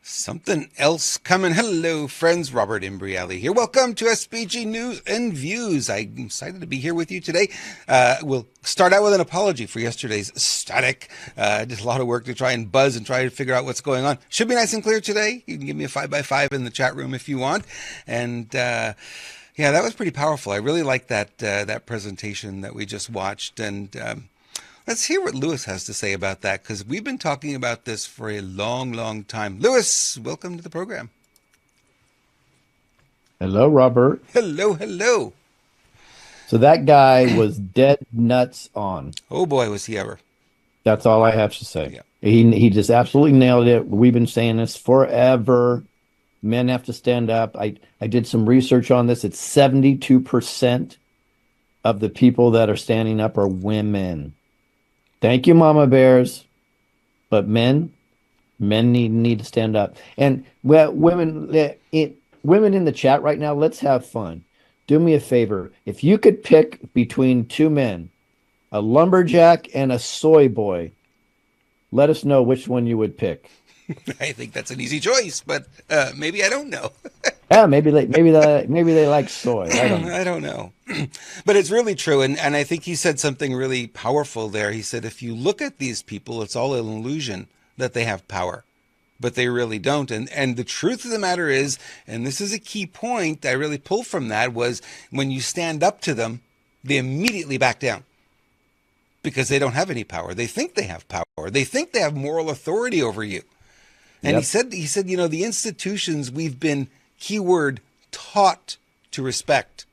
Something else coming. Hello, friends. Robert Imbriali here. Welcome to SPG News and Views. I'm excited to be here with you today. We'll start out with an apology for yesterday's static. Just a lot of work to try and buzz and try to figure out what's going on. Should be nice and clear today. You can give me a 5x5 in the chat room if you want. And yeah, that was pretty powerful. I really like that presentation that we just watched. And let's hear what Lewis has to say about that, because we've been talking about this for a long, long time. Lewis, welcome to the program. Hello, Robert. Hello, hello. So that guy was dead nuts on. Oh boy, was he ever. That's all I have to say. Yeah. He just absolutely nailed it. We've been saying this forever. Men have to stand up. I did some research on this. It's 72% of the people that are standing up are women. Thank you, Mama Bears. But men need to stand up. And well, women in the chat right now, let's have fun. Do me a favor. If you could pick between two men, a lumberjack and a soy boy, let us know which one you would pick. I think that's an easy choice, but maybe I don't know. Yeah, maybe they like soy. I don't know. But it's really true. And I think he said something really powerful there. He said, if you look at these people, it's all an illusion that they have power, but they really don't. And the truth of the matter is, and this is a key point I really pulled from that, was when you stand up to them, they immediately back down because they don't have any power. They think they have power. They think they have moral authority over you. And Yep. he said, you know, the institutions we've been, keyword, taught to respect,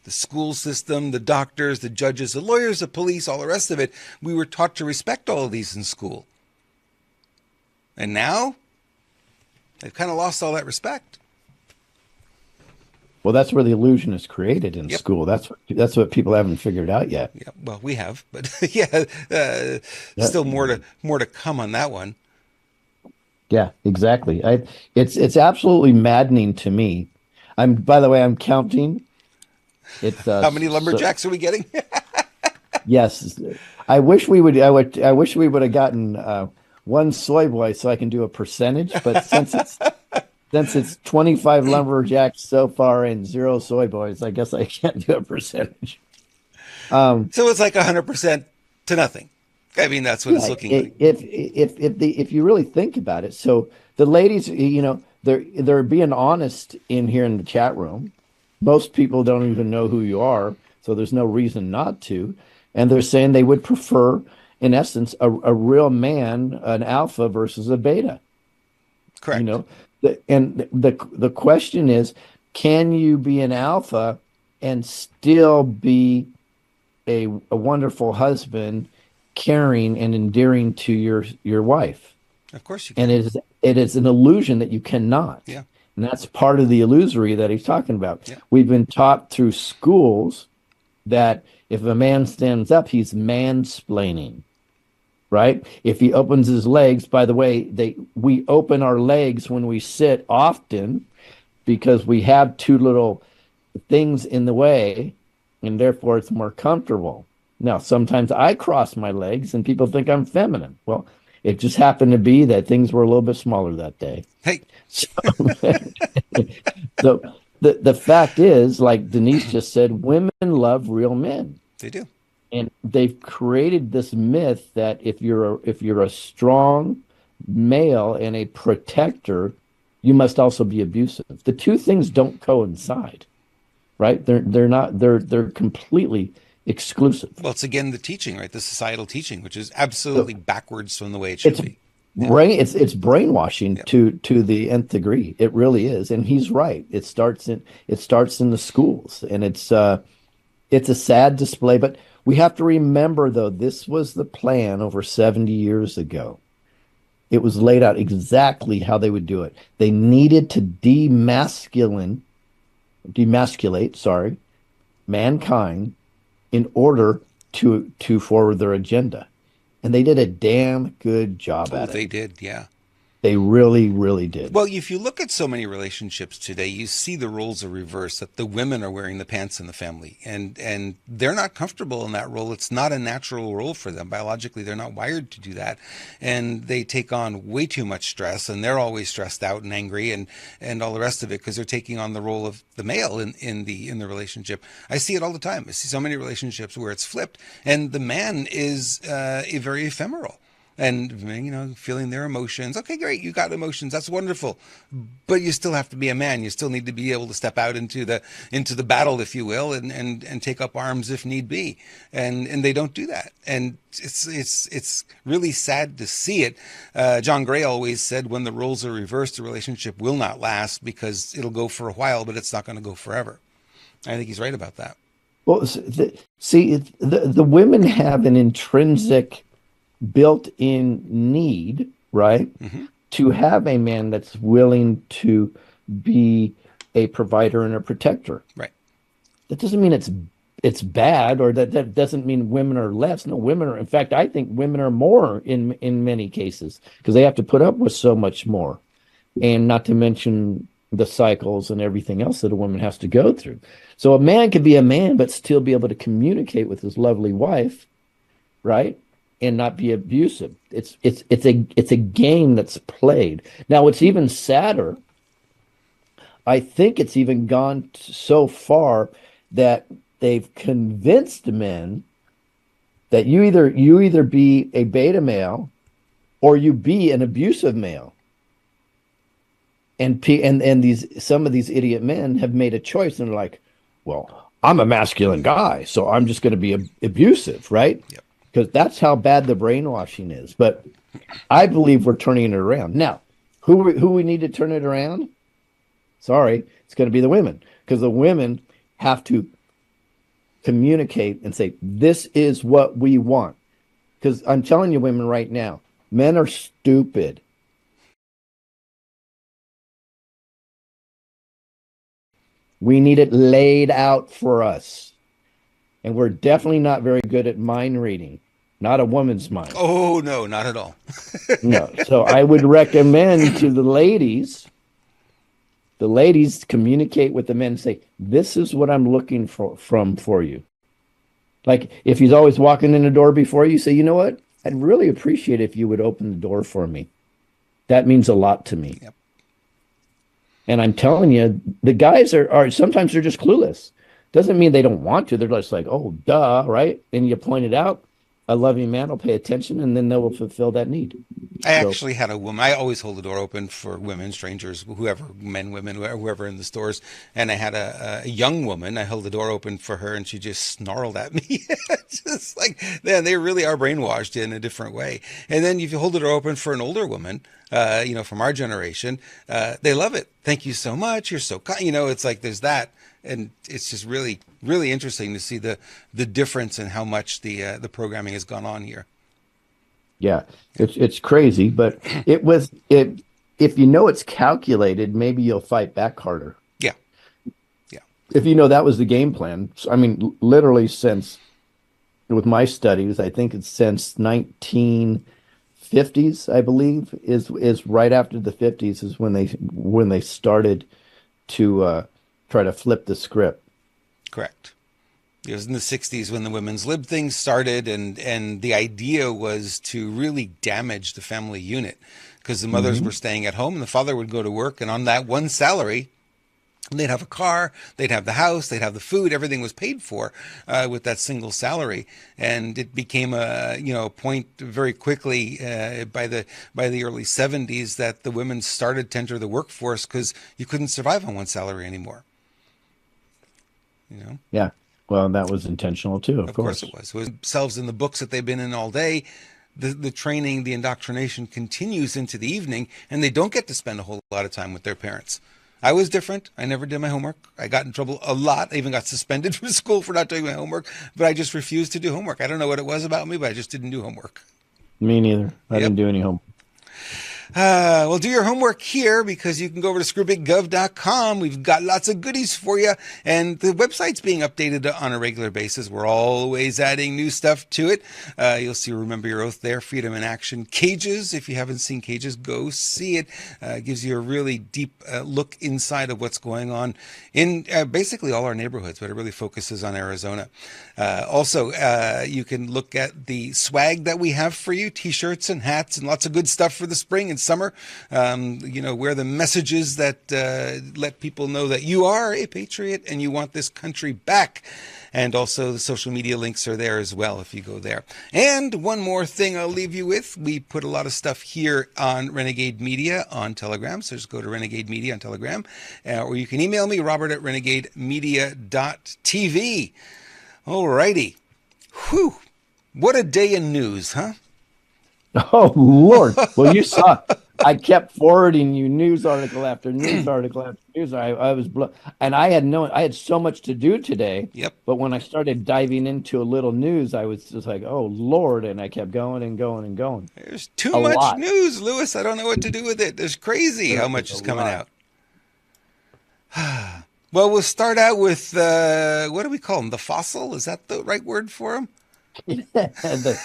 the school system, the doctors, the judges, the lawyers, the police, all the rest of it, we were taught to respect all of these in school. And now they've kind of lost all that respect. Well, that's where the illusion is created in Yep. school. That's what people haven't figured out yet. Yeah, well, we have, but yeah, still more to come on that one. Yeah, exactly. It's absolutely maddening to me. By the way, I'm counting. It's How many lumberjacks are we getting? yes. I wish we would have gotten one soy boy so I can do a percentage, but since it's 25 lumberjacks so far and 0 soy boys, I guess I can't do a percentage. So it's like 100% to nothing. I mean, that's what it's looking like. If you really think about it, so the ladies, you know, they're being honest in here in the chat room. Most people don't even know who you are, so there's no reason not to. And they're saying they would prefer, in essence, a real man, an alpha versus a beta. Correct. You know, the question is, can you be an alpha and still be a wonderful husband, caring and endearing to your wife? Of course you can. And it is an illusion that you cannot. Yeah. And that's part of the illusory that he's talking about. Yeah. We've been taught through schools that if a man stands up, he's mansplaining, right? If he opens his legs, by the way, we open our legs when we sit often because we have two little things in the way, and therefore it's more comfortable. Now, sometimes I cross my legs and people think I'm feminine. Well, it just happened to be that things were a little bit smaller that day. Hey. So, so the fact is, like Denise just said, women love real men. They do. And they've created this myth that if you're a strong male and a protector, you must also be abusive. The two things don't coincide, right? They're completely exclusive. Well, it's again the teaching, right? The societal teaching, which is absolutely backwards from the way it should be. It's brainwashing to the nth degree. It really is, and he's right. It starts in the schools, and it's a sad display. But we have to remember, though, this was the plan over 70 years ago. It was laid out exactly how they would do it. They needed to demasculate, mankind in order to forward their agenda. And they did a damn good job at it. They did, yeah. They really, really did. Well, if you look at so many relationships today, you see the roles are reversed, that the women are wearing the pants in the family, and they're not comfortable in that role. It's not a natural role for them. Biologically, they're not wired to do that. And they take on way too much stress, and they're always stressed out and angry and all the rest of it because they're taking on the role of the male in the relationship. I see it all the time. I see so many relationships where it's flipped, and the man is very ephemeral. And, you know, feeling their emotions. Okay, great, you got emotions. That's wonderful. But you still have to be a man. You still need to be able to step out into the battle, if you will, and take up arms if need be. And they don't do that. And it's really sad to see it. John Gray always said, when the roles are reversed, the relationship will not last because it'll go for a while, but it's not going to go forever. I think he's right about that. Well, the women have an intrinsic built-in need, right? Mm-hmm. To have a man that's willing to be a provider and a protector. Right. That doesn't mean it's bad, or that doesn't mean women are less. No, women are, in fact, I think women are more in many cases because they have to put up with so much more. And not to mention the cycles and everything else that a woman has to go through. So a man could be a man but still be able to communicate with his lovely wife, right? And not be abusive. It's a game that's played. Now, it's even sadder. I think it's even gone so far that they've convinced men that you either be a beta male or you be an abusive male. And some of these idiot men have made a choice and they're like, well, I'm a masculine guy, so I'm just going to be abusive, right? Yep. Because that's how bad the brainwashing is. But I believe we're turning it around. Now, who we need to turn it around? Sorry, it's going to be the women. Because the women have to communicate and say, this is what we want. Because I'm telling you, women right now, men are stupid. We need it laid out for us. And we're definitely not very good at mind reading, not a woman's mind. Oh, no, not at all. No. So I would recommend to the ladies communicate with the men and say, this is what I'm looking for you. Like if he's always walking in the door before you, say, you know what? I'd really appreciate if you would open the door for me. That means a lot to me. Yep. And I'm telling you, the guys are sometimes they're just clueless. Doesn't mean they don't want to. They're just like, oh, duh, right? And you point it out. A loving man will pay attention, and then they will fulfill that need. I actually had a woman. I always hold the door open for women, strangers, whoever, men, women, whoever in the stores. And I had a young woman. I held the door open for her, and she just snarled at me. Just like, man, they really are brainwashed in a different way. And then if you hold the door open for an older woman, from our generation, they love it. Thank you so much. You're so kind. It's like there's that. And it's just really, really interesting to see the difference in how much the programming has gone on here. Yeah, it's crazy, but if you know it's calculated, maybe you'll fight back harder. Yeah. If you know that was the game plan. I mean, literally with my studies, I think it's since 1950s, I believe, is right after the 50s is when they started to try to flip the script. Correct. It was in the 60s when the women's lib thing started, and the idea was to really damage the family unit because the mothers were staying at home and the father would go to work, and on that one salary, they'd have a car, they'd have the house, they'd have the food, everything was paid for with that single salary. And it became a point very quickly by the early 70s that the women started to enter the workforce because you couldn't survive on one salary anymore. Yeah. Well, that was intentional too. Of course it was. It was themselves in the books that they've been in all day. The training, the indoctrination continues into the evening, and they don't get to spend a whole lot of time with their parents. I was different. I never did my homework. I got in trouble a lot. I even got suspended from school for not doing my homework, but I just refused to do homework. I don't know what it was about me, but I just didn't do homework. Me neither. I didn't do any homework. Well, do your homework here because you can go over to screwbiggov.com. We've got lots of goodies for you, and the website's being updated on a regular basis. We're always adding new stuff to it. You'll see Remember Your Oath there, Freedom in Action, Cages. If you haven't seen Cages, go see it. It gives you a really deep look inside of what's going on in basically all our neighborhoods, but it really focuses on Arizona. Also, you can look at the swag that we have for you, t-shirts and hats and lots of good stuff for the spring and summer. Wear the messages that let people know that you are a patriot and you want this country back. And also the social media links are there as well if you go there. And one more thing I'll leave you with. We put a lot of stuff here on Renegade Media on Telegram. So just go to Renegade Media on Telegram. Or you can email me, robert@renegademedia.tv. All righty. Whew. What a day in news, huh? Oh, Lord. Well, you saw, I kept forwarding you news article after news article after news. I was and I had so much to do today. Yep. But when I started diving into a little news, I was just like, oh, Lord. And I kept going and going and going. There's too much news, Lewis. I don't know what to do with it. There's crazy how much is coming out. Well, we'll start out with, what do we call them? The fossil? Is that the right word for them? The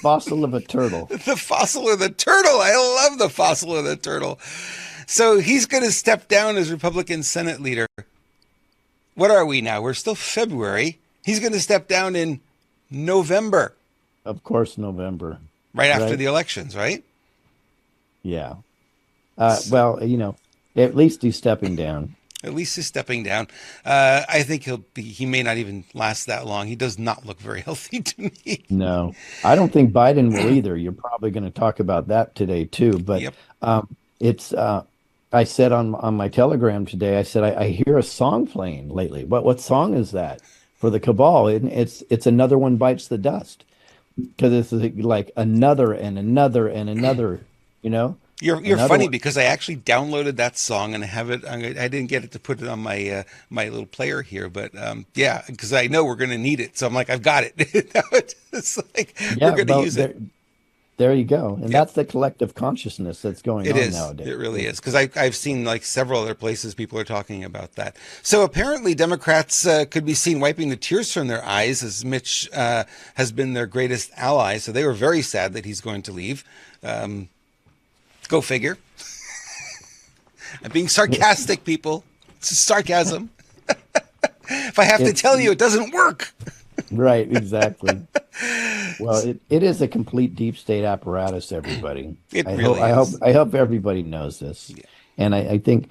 fossil of a turtle. The fossil of the turtle. I love the fossil of the turtle. So he's going to step down as Republican Senate leader. What are we now? We're still February. He's going to step down in November. Of course, November. Right after the elections, right? Yeah. Well, at least he's stepping down. At least he's stepping down. I think he may not even last that long. He does not look very healthy to me. No, I don't think Biden will either. You're probably going to talk about that today too. But yep. I said on my Telegram today, I said, I hear a song playing lately. What song is that for the cabal? And it's Another One Bites the Dust, because it's like another and another and another, You're funny because I actually downloaded that song and I have it. I didn't get it to put it on my my little player here, but yeah, because I know we're going to need it. So I'm like, I've got it. It's like we're going to use it. There you go, and that's the collective consciousness that's going on nowadays. It really is, because I've seen like several other places people are talking about that. So apparently, Democrats could be seen wiping the tears from their eyes as Mitch has been their greatest ally. So they were very sad that he's going to leave. Go figure. I'm being sarcastic, people. It's sarcasm. If I have to tell you, it doesn't work. Right, exactly. Well, it is a complete deep state apparatus, everybody. I hope everybody knows this. Yeah. And I think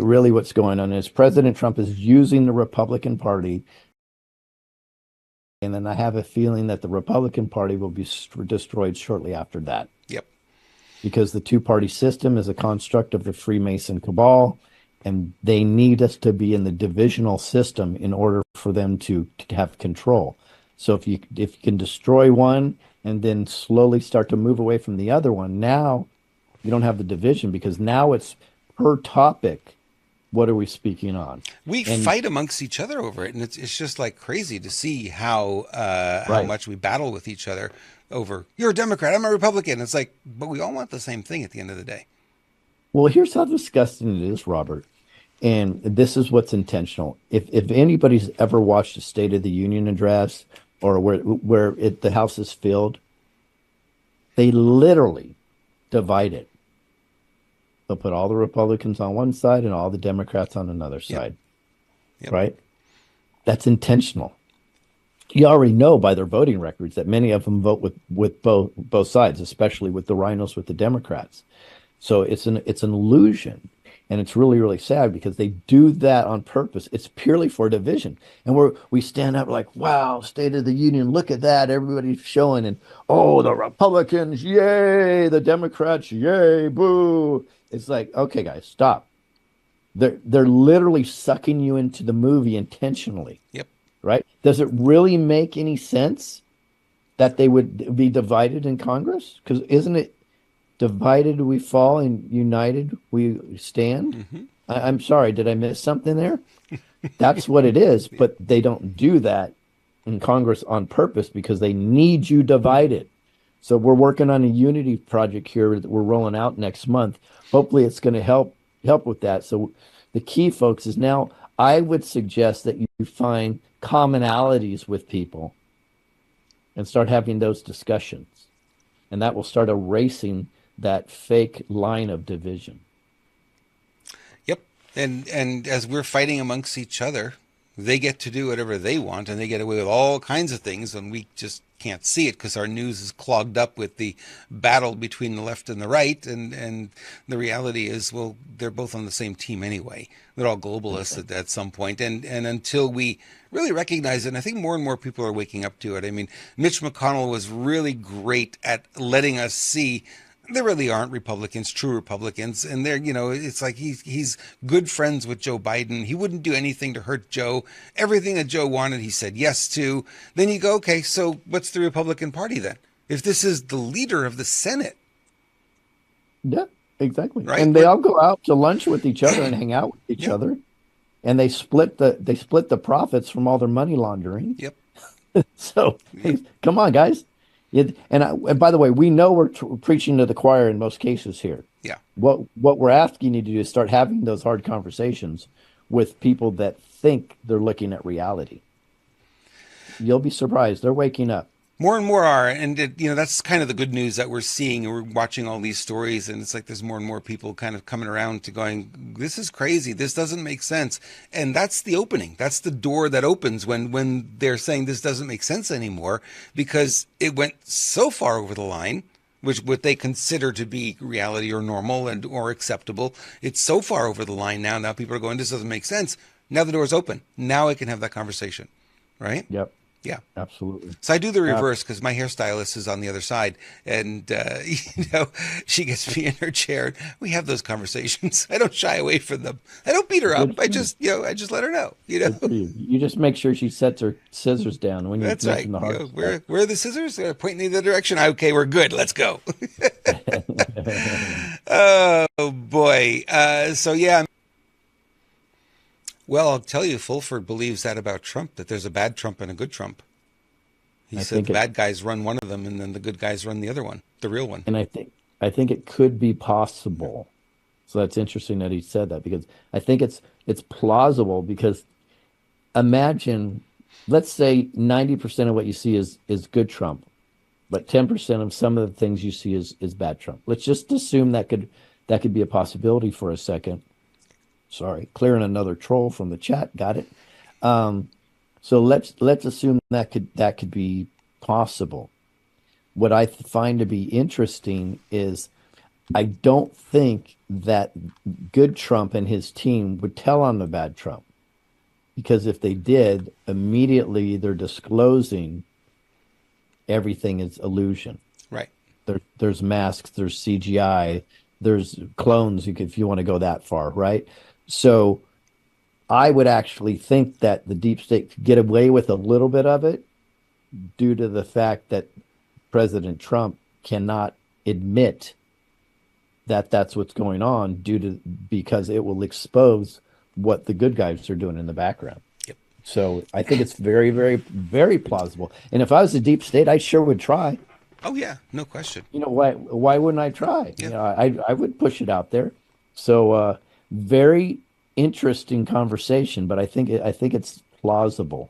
really what's going on is President Trump is using the Republican Party. And then I have a feeling that the Republican Party will be destroyed shortly after that. Yep. Because the two-party system is a construct of the Freemason cabal, and they need us to be in the divisional system in order for them to have control. So if you can destroy one and then slowly start to move away from the other one, now you don't have the division, because now it's per topic. What are we speaking on? We fight amongst each other over it, and it's just like crazy to see how much we battle with each other over, you're a Democrat, I'm a Republican. It's like, but we all want the same thing at the end of the day. Well, here's how disgusting it is, Robert. And this is what's intentional. If anybody's ever watched a State of the Union address or where the House is filled, they literally divide it. They'll put all the Republicans on one side and all the Democrats on another side. Yep. Right? That's intentional. You already know by their voting records that many of them vote with both sides, especially with the rhinos with the Democrats. So it's an illusion, and it's really, really sad because they do that on purpose. It's purely for division. And we stand up like, wow, State of the Union, look at that. Everybody's showing, and oh, the Republicans, yay, the Democrats, yay, boo. It's like, okay, guys, stop. They're literally sucking you into the movie intentionally. Yep. Right? Does it really make any sense that they would be divided in Congress? Because isn't it divided we fall and united we stand? Mm-hmm. I'm sorry, did I miss something there? That's what it is, but they don't do that in Congress on purpose because they need you divided. So we're working on a Unity project here that we're rolling out next month. Hopefully, it's going to help with that. So the key, folks, is now I would suggest that you find commonalities with people and start having those discussions, and that will start erasing that fake line of division. Yep. And as we're fighting amongst each other, they get to do whatever they want, and they get away with all kinds of things, and we just can't see it because our news is clogged up with the battle between the left and the right. And the reality is, well, they're both on the same team anyway. They're all globalists at some point. And until we really recognize it, and I think more and more people are waking up to it. I mean, Mitch McConnell was really great at letting us see there really aren't Republicans, true Republicans, and they're, it's like he's good friends with Joe Biden. He wouldn't do anything to hurt Joe. Everything that Joe wanted, he said yes to. Then you go, okay, so what's the Republican Party then? If this is the leader of the Senate, Yeah, exactly. right? And they all go out to lunch with each other and hang out with each Yep. other, and they split the profits from all their money laundering. Yep. So hey, come on, guys. And by the way, we know we're preaching to the choir in most cases here. Yeah. What we're asking you to do is start having those hard conversations with people that think they're looking at reality. You'll be surprised. They're waking up. More and more are, and that's kind of the good news that we're seeing. We're watching all these stories, and it's like there's more and more people kind of coming around to going, "This is crazy. This doesn't make sense." And that's the opening. That's the door that opens when they're saying this doesn't make sense anymore because it went so far over the line, which what they consider to be reality or normal and or acceptable. It's so far over the line now. Now people are going, "This doesn't make sense." Now the door's open. Now I can have that conversation, right? Yep. Yeah. Absolutely. So I do the reverse because my hairstylist is on the other side, and she gets me in her chair. We have those conversations. I don't shy away from them. I don't beat her up. I just let her know. Good for you. You just make sure she sets her scissors down when you're That's right. making the hard stuff. Where are the scissors? Pointing in the direction. Okay, we're good. Let's go. Oh boy. So yeah. Well, I'll tell you, Fulford believes that about Trump, that there's a bad Trump and a good Trump. He said the bad guys run one of them and then the good guys run the other one, the real one. And I think it could be possible. So that's interesting that he said that because I think it's plausible because imagine, let's say 90% of what you see is good Trump, but 10% of some of the things you see is bad Trump. Let's just assume that could be a possibility for a second. Sorry, clearing another troll from the chat. Got it. So let's assume that could be possible. What I find to be interesting is I don't think that good Trump and his team would tell on the bad Trump because if they did, immediately they're disclosing everything is illusion. Right. There's masks, there's CGI, there's clones. If you want to go that far, right? So I would actually think that the deep state could get away with a little bit of it due to the fact that President Trump cannot admit that that's what's going on because it will expose what the good guys are doing in the background. Yep. So I think it's very, very, very plausible. And if I was the deep state, I sure would try. Oh yeah, no question. Why wouldn't I try? Yeah. I would push it out there. So very interesting conversation, but I think it's plausible.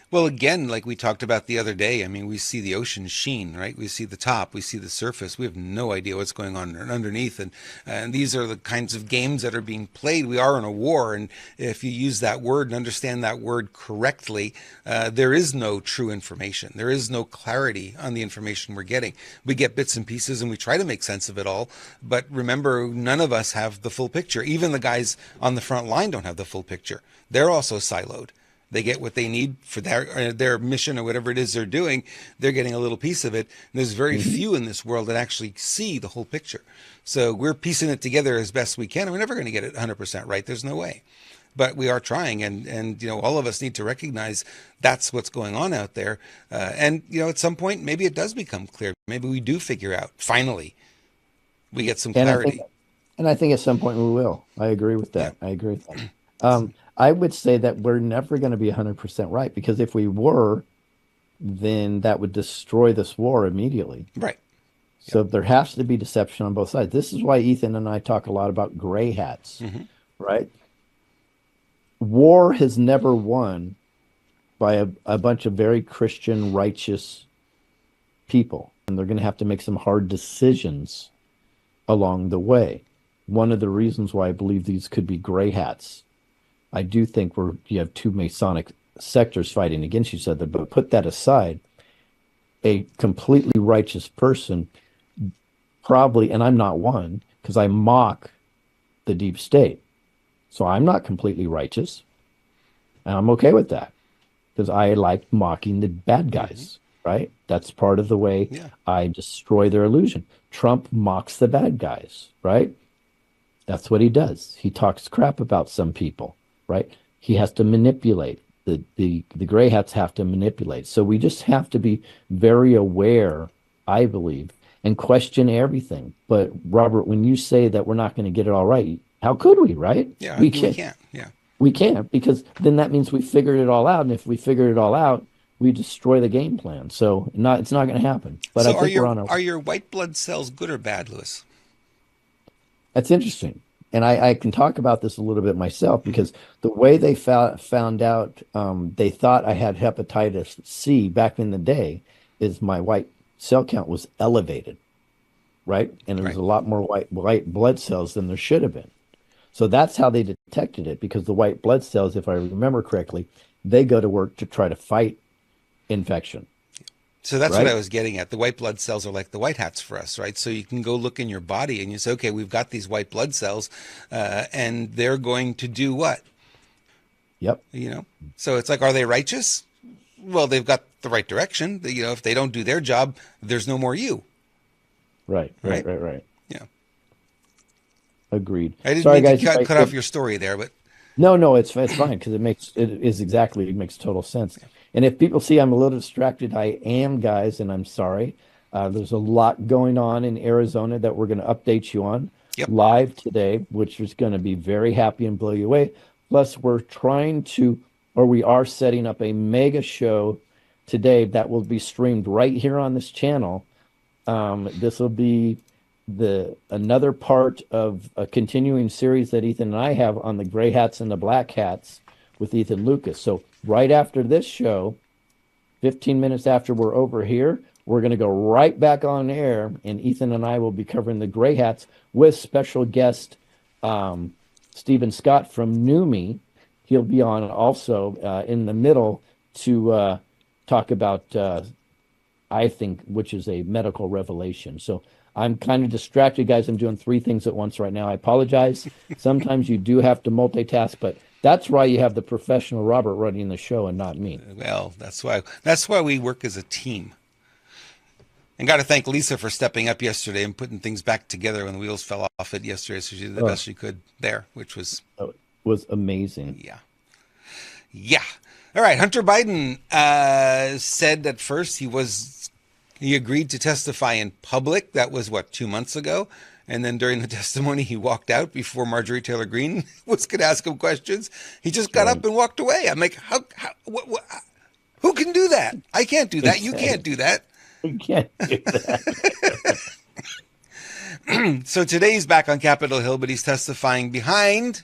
Well, again, like we talked about the other day, I mean, we see the ocean sheen, right? We see the top, we see the surface. We have no idea what's going on underneath. And these are the kinds of games that are being played. We are in a war. And if you use that word and understand that word correctly, there is no true information. There is no clarity on the information we're getting. We get bits and pieces and we try to make sense of it all. But remember, none of us have the full picture. Even the guys on the front line don't have the full picture. They're also siloed. They get what they need for their mission or whatever it is they're doing. They're getting a little piece of it. And there's very few in this world that actually see the whole picture. So we're piecing it together as best we can. And we're never going to get it 100% right. There's no way. But we are trying. And all of us need to recognize that's what's going on out there. And at some point, maybe it does become clear. Maybe we do figure out, finally, we get some clarity. And I think at some point we will. I agree with that. Yeah. I agree with that. I would say that we're never going to be 100% right because if we were, then that would destroy this war immediately. Right. So there has to be deception on both sides. This is why Ethan and I talk a lot about gray hats, right? War has never won by a bunch of very Christian, righteous people. And they're going to have to make some hard decisions along the way. One of the reasons why I believe these could be gray hats, I do think you have two Masonic sectors fighting against each other, but put that aside, a completely righteous person probably, and I'm not one, because I mock the deep state. So I'm not completely righteous. And I'm okay with that because I like mocking the bad guys, right? That's part of the way I destroy their illusion. Trump mocks the bad guys, right? That's what he does. He talks crap about some people, right? He has to manipulate. The gray hats have to manipulate. So we just have to be very aware, I believe, and question everything. But Robert, when you say that we're not going to get it all right, how could we, right? Yeah, we can't. Yeah. We can't, because then that means we figured it all out. And if we figured it all out, we destroy the game plan. So it's not going to happen. But so I think are your white blood cells good or bad, Lewis? That's interesting. And I can talk about this a little bit myself, because the way they found out, they thought I had hepatitis C back in the day, is my white cell count was elevated, right? And there was a lot more white blood cells than there should have been. So that's how they detected it, because the white blood cells, if I remember correctly, they go to work to try to fight infection. So that's what I was getting at. The white blood cells are like the white hats for us, right? So you can go look in your body and you say, okay, we've got these white blood cells, and they're going to do what? Yep. So it's like, are they righteous? Well, they've got the right direction. If they don't do their job, there's no more you. Right. Yeah. Agreed. I didn't Sorry, mean guys, to cut off your story there, but no, it's fine, because it makes total sense. And if people see I'm a little distracted, I am, guys, and I'm sorry. There's a lot going on in Arizona that we're going to update you on live today, which is going to be very happy and blow you away. Plus, we are setting up a mega show today that will be streamed right here on this channel. This will be another part of a continuing series that Ethan and I have on the gray hats and the black hats with Ethan Lucas. So right after this show, 15 minutes after we're over here, we're going to go right back on air, and Ethan and I will be covering the gray hats with special guest Stephen Scott from Neumi. He'll be on also in the middle to talk about, I think, which is a medical revelation. So I'm kind of distracted, guys. I'm doing three things at once right now. I apologize. Sometimes you do have to multitask, but that's why you have the professional Robert running the show and not me. Well, that's why we work as a team. And got to thank Lisa for stepping up yesterday and putting things back together when the wheels fell off it yesterday. So she did the best she could there, which was amazing. Yeah. All right. Hunter Biden said at first he agreed to testify in public. That was 2 months ago. And then during the testimony, he walked out before Marjorie Taylor Greene was going to ask him questions. He just got up and walked away. I'm like, who can do that? I can't do that. You can't do that. You can't do that. So today he's back on Capitol Hill, but he's testifying behind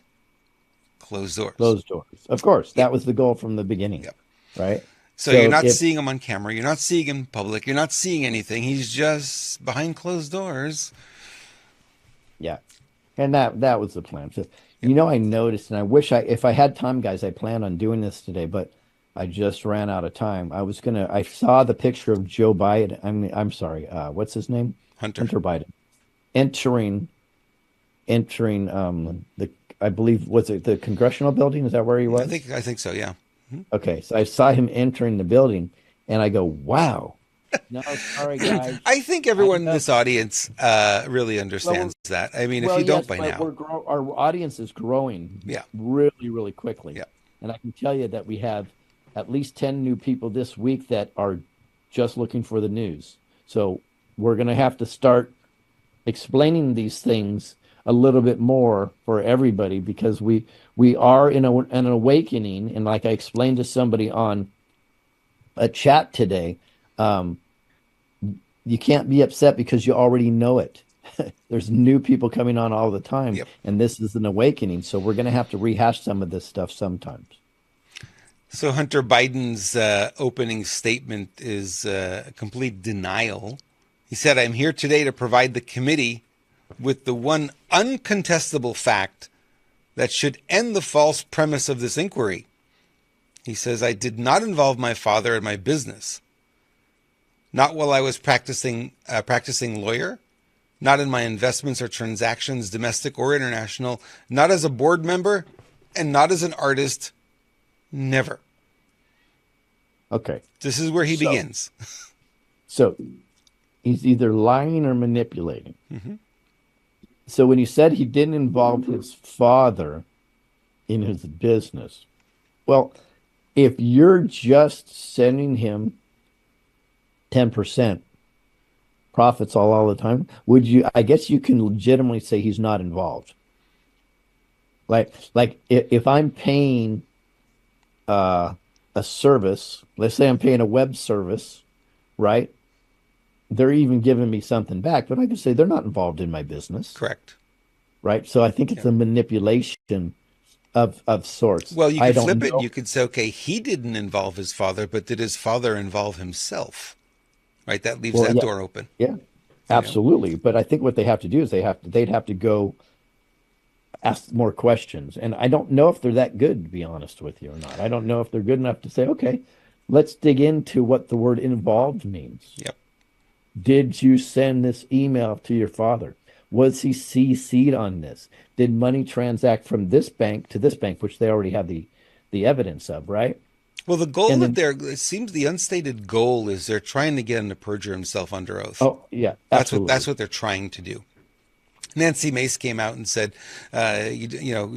closed doors. Closed doors. Of course. That was the goal from the beginning. Yep. Right? So you're not seeing him on camera. You're not seeing him in public. You're not seeing anything. He's just behind closed doors. Yeah. And that was the plan. So, I noticed, and I wish if I had time, guys, I planned on doing this today, but I just ran out of time. I saw the picture of Joe Biden. I'm sorry. What's his name? Hunter Biden. Entering I believe, was it the congressional building? Is that where he was? I think so. Yeah. Okay. So I saw him entering the building and I go, wow. No, sorry, guys. I think everyone in this audience really understands that. I mean, if you don't by now. Our audience is growing really, really quickly. Yeah. And I can tell you that we have at least 10 new people this week that are just looking for the news. So we're going to have to start explaining these things a little bit more for everybody, because we are in an awakening. And like I explained to somebody on a chat today. Um, you can't be upset because you already know it. There's new people coming on all the time, Yep. and this is an awakening. So we're going to have to rehash some of this stuff sometimes. So Hunter Biden's opening statement is a complete denial. He said, "I'm here today to provide the committee with the one uncontestable fact that should end the false premise of this inquiry." He says, "I did not involve my father in my business. Not while I was practicing lawyer, not in my investments or transactions, domestic or international, not as a board member, and not as an artist. Never." Okay. This is where he begins. So he's either lying or manipulating. Mm-hmm. So when he said he didn't involve his father in his business, well, if you're just sending him 10% profits all the time, would you, I guess you can legitimately say he's not involved. Like if I'm paying a service, let's say I'm paying a web service, right? They're even giving me something back, but I can say they're not involved in my business, Correct. right? So I think it's Yeah. a manipulation of sorts. Well, you I could don't flip it. know. You could say, okay, he didn't involve his father, but did his father involve himself? Right? That leaves Well, that yeah, door open. yeah, You know? absolutely. But I think what they have to do is they'd have to go ask more questions. And I don't know if they're that good, to be honest with you or not. I don't know if they're good enough to say, okay, let's dig into what the word involved means. Yep. Did you send this email to your father? Was he CC'd on this? Did money transact from this bank to this bank, which they already have the evidence of, right? Well, the goal And that then, it seems the unstated goal is they're trying to get him to perjure himself under oath. oh yeah, That's absolutely. what they're trying to do. Nancy Mace came out and said,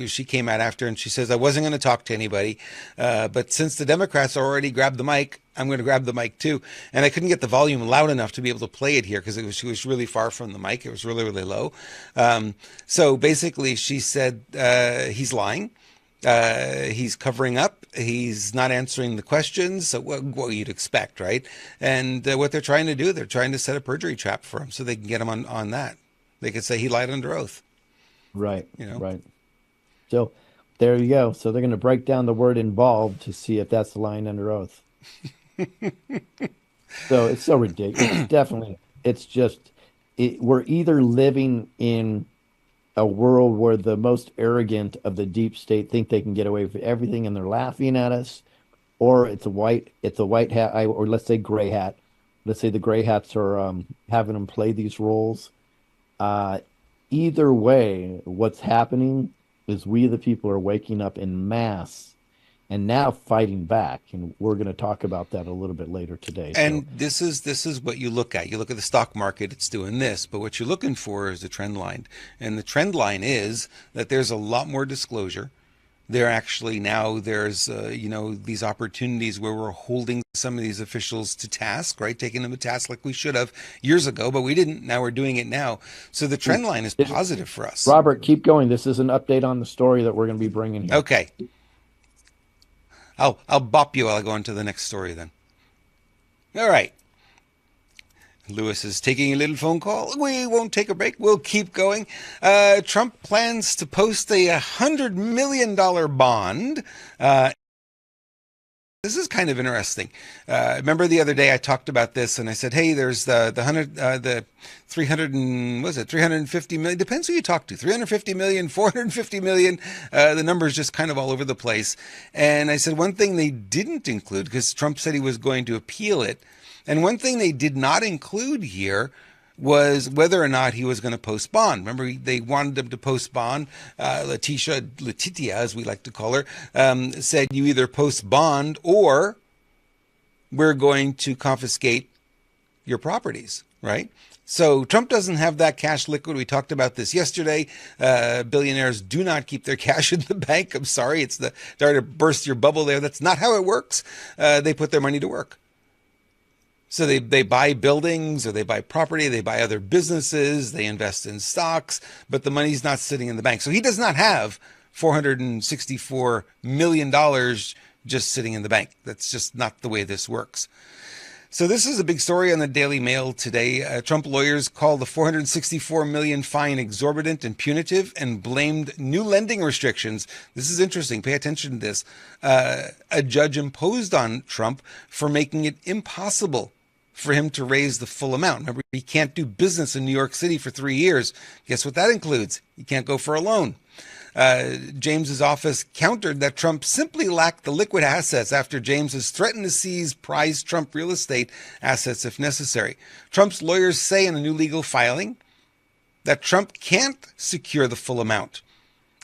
she came out after and she says, "I wasn't going to talk to anybody, but since the Democrats already grabbed the mic, I'm going to grab the mic too." And I couldn't get the volume loud enough to be able to play it here because she was really far from the mic. It was really, really low. So basically, she said he's lying. He's covering up. He's not answering the questions. So what you'd expect, right? And what they're trying to do, they're trying to set a perjury trap for him so they can get him on that. They could say he lied under oath, Right, you know? right. So there you go. So they're going to break down the word involved to see if that's lying under oath. So it's so ridiculous. It's definitely, it's just, we're either living in a world where the most arrogant of the deep state think they can get away with everything and they're laughing at us, or it's a white hat, or let's say gray hat. Let's say the gray hats are having them play these roles. Uh, Either way, what's happening is we, the people, are waking up in mass and now fighting back. And we're going to talk about that a little bit later today. So, And this is what you look at. You look at the stock market, it's doing this, but what you're looking for is the trend line. And the trend line is that there's a lot more disclosure. There actually now there's these opportunities where we're holding some of these officials to task, right? Taking them to task like we should have years ago, but we didn't. Now we're doing it now. So the trend line is positive for us. Robert, keep going. This is an update on the story that we're going to be bringing here. Okay. I'll bop you while I go on to the next story then. All right. Lewis is taking a little phone call. We won't take a break. We'll keep going. Trump plans to post a $100 million bond. This is kind of interesting. Remember the other day I talked about this and I said, hey, there's the 300 and was it 350 million? Depends who you talk to. 350 million, 450 million. The number is just kind of all over the place. And I said one thing they didn't include because Trump said he was going to appeal it. And one thing they did not include here was whether or not he was going to post bond. Remember, they wanted him to post bond. Letitia, as we like to call her, said you either post bond or we're going to confiscate your properties, right? So Trump doesn't have that cash liquid. We talked about this yesterday. Billionaires do not keep their cash in the bank. I'm sorry. Sorry to burst your bubble there. That's not how it works. They put their money to work. So they buy buildings or they buy property, they buy other businesses, they invest in stocks, but the money's not sitting in the bank. So he does not have $464 million just sitting in the bank. That's just not the way this works. So this is a big story on the Daily Mail today. Trump lawyers called the $464 million fine exorbitant and punitive and blamed new lending restrictions. This is interesting. Pay attention to this. A judge imposed on Trump for making it impossible for him to raise the full amount. Remember, he can't do business in New York City for 3 years. Guess what that includes? He can't go for a loan. James's office countered that Trump simply lacked the liquid assets after James has threatened to seize prized Trump real estate assets if necessary. Trump's lawyers say in a new legal filing that Trump can't secure the full amount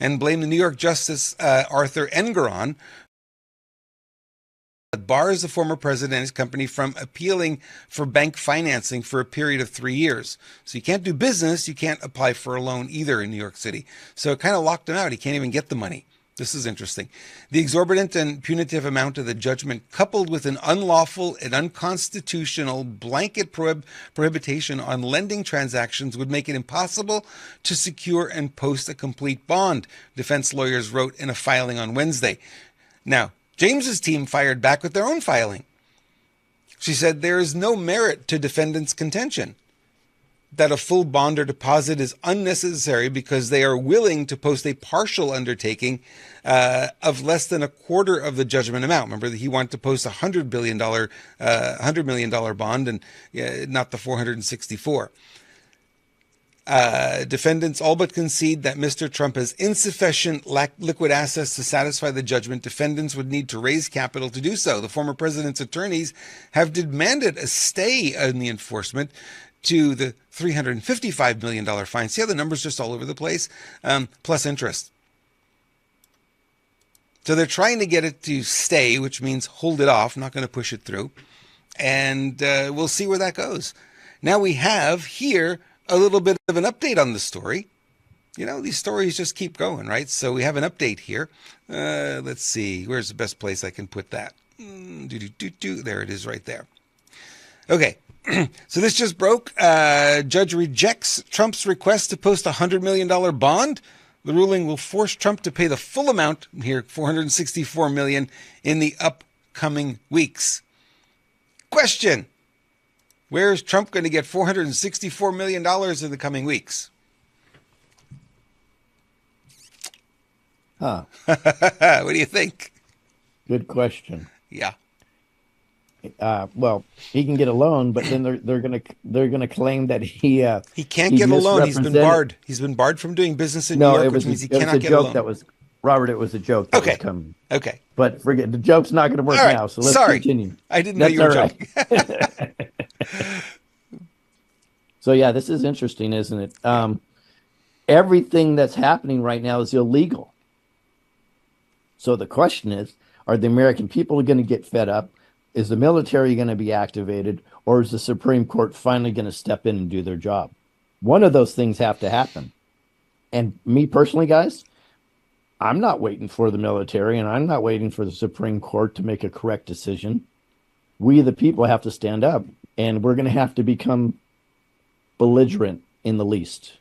and blame the New York Justice Arthur Engeron that bars the former president and his company from appealing for bank financing for a period of 3 years. So you can't do business, you can't apply for a loan either in New York City. So it kind of locked him out. He can't even get the money. This is interesting. The exorbitant and punitive amount of the judgment, coupled with an unlawful and unconstitutional blanket prohibition on lending transactions, would make it impossible to secure and post a complete bond, defense lawyers wrote in a filing on Wednesday. Now, James's team fired back with their own filing. She said there is no merit to defendants' contention that a full bond or deposit is unnecessary because they are willing to post a partial undertaking of less than a quarter of the judgment amount. Remember that he wanted to post $100 million bond and not the 464. Defendants all but concede that Mr. Trump has insufficient liquid assets to satisfy the judgment. Defendants would need to raise capital to do so. The former president's attorneys have demanded a stay in the enforcement to the $355 million fine. See how the numbers just all over the place? Plus interest. So they're trying to get it to stay, which means hold it off, not going to push it through. And we'll see where that goes. Now we have here a little bit of an update on the story. You know, these stories just keep going, right? So we have an update here. Let's see. Where's the best place I can put that? There it is right there. Okay. So this just broke. Judge rejects Trump's request to post a $100 million bond. The ruling will force Trump to pay the full amount, here, $464 million, in the upcoming weeks. Question. Where is Trump going to get $464 million in the coming weeks? Huh. What do you think? Good question. Yeah. Well, he can get a loan, but then they're gonna claim that he can't get a loan. He's been barred. He's been barred from doing business in New York, which means he cannot get a loan. That was Robert. It was a joke. That was coming. Okay. But forget the joke's not going to work now. So let's continue. I didn't know you were joking. So yeah, this is interesting, isn't it? Everything that's happening right now is illegal. So the question is, are the American people going to get fed up? Is the military going to be activated? Or is the Supreme Court finally going to step in and do their job? One of those things have to happen. And me personally, guys, I'm not waiting for the military and I'm not waiting for the Supreme Court to make a correct decision. We, the people, have to stand up, and we're going to have to become belligerent in the least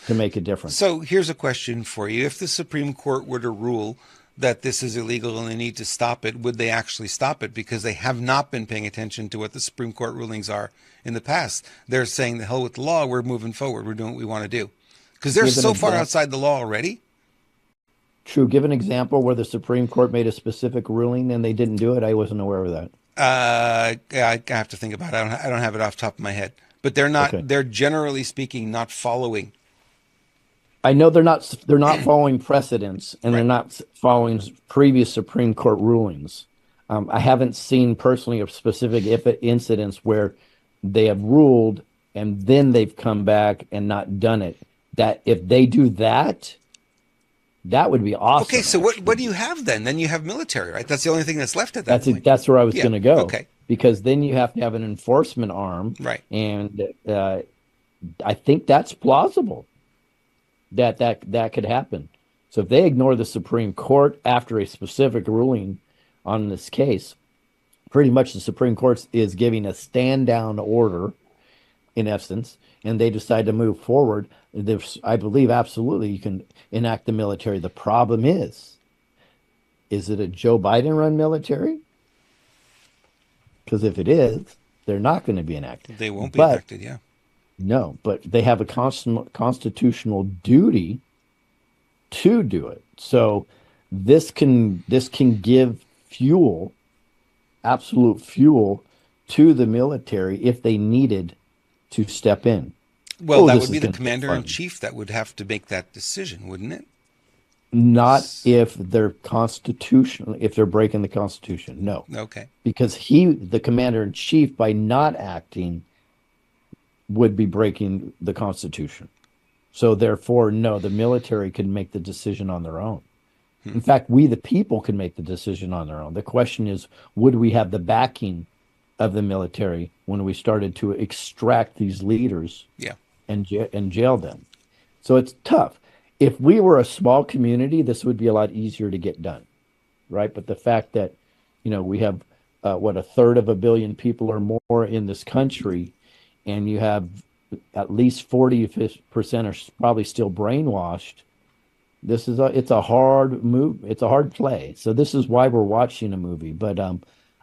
to make a difference. So here's a question for you. If the Supreme Court were to rule that this is illegal and they need to stop it, would they actually stop it? Because they have not been paying attention to what the Supreme Court rulings are in the past. They're saying, the hell with the law, we're moving forward, we're doing what we want to do. Because they're so far outside the law already. True. Give an example where the Supreme Court made a specific ruling and they didn't do it. I wasn't aware of that. I have to think about it. I don't have it off the top of my head. But they're not. Okay. They're generally speaking not following. I know they're not following precedents, and they're not following previous Supreme Court rulings. I haven't seen personally of specific incidents where they have ruled and then they've come back and not done it. That if they do that, that would be awesome. Okay, so what do you have then? Then you have military, right? That's the only thing that's left at that point. That's where I was going to go. Okay. Because then you have to have an enforcement arm. Right. And I think that's plausible that could happen. So if they ignore the Supreme Court after a specific ruling on this case, pretty much the Supreme Court is giving a stand down order in essence, and they decide to move forward. I believe absolutely you can enact the military. The problem is Is it a Joe Biden run military? Because if it is, they're not going to be enacted. They won't be But enacted, yeah. no, but they have a constitutional duty to do it. So this can give fuel, absolute fuel, to the military if they needed to step in. Well, Oh, that this would is be the going to get commander in fun. chief that would have to make that decision, wouldn't it? Not S- if they're constitutional, if they're breaking the Constitution. No, Okay. because the commander in chief, by not acting, would be breaking the Constitution. So therefore, no, the military can make the decision on their own. Hmm. In fact, we the people can make the decision on their own. The question is, would we have the backing of the military when we started to extract these leaders Yeah. and jail them? So it's tough. If we were a small community, this would be a lot easier to get done, right? But the fact that, we have what, a third of a billion people or more in this country, and you have at least 40% are probably still brainwashed. It's a hard move. It's a hard play. So this is why we're watching a movie. But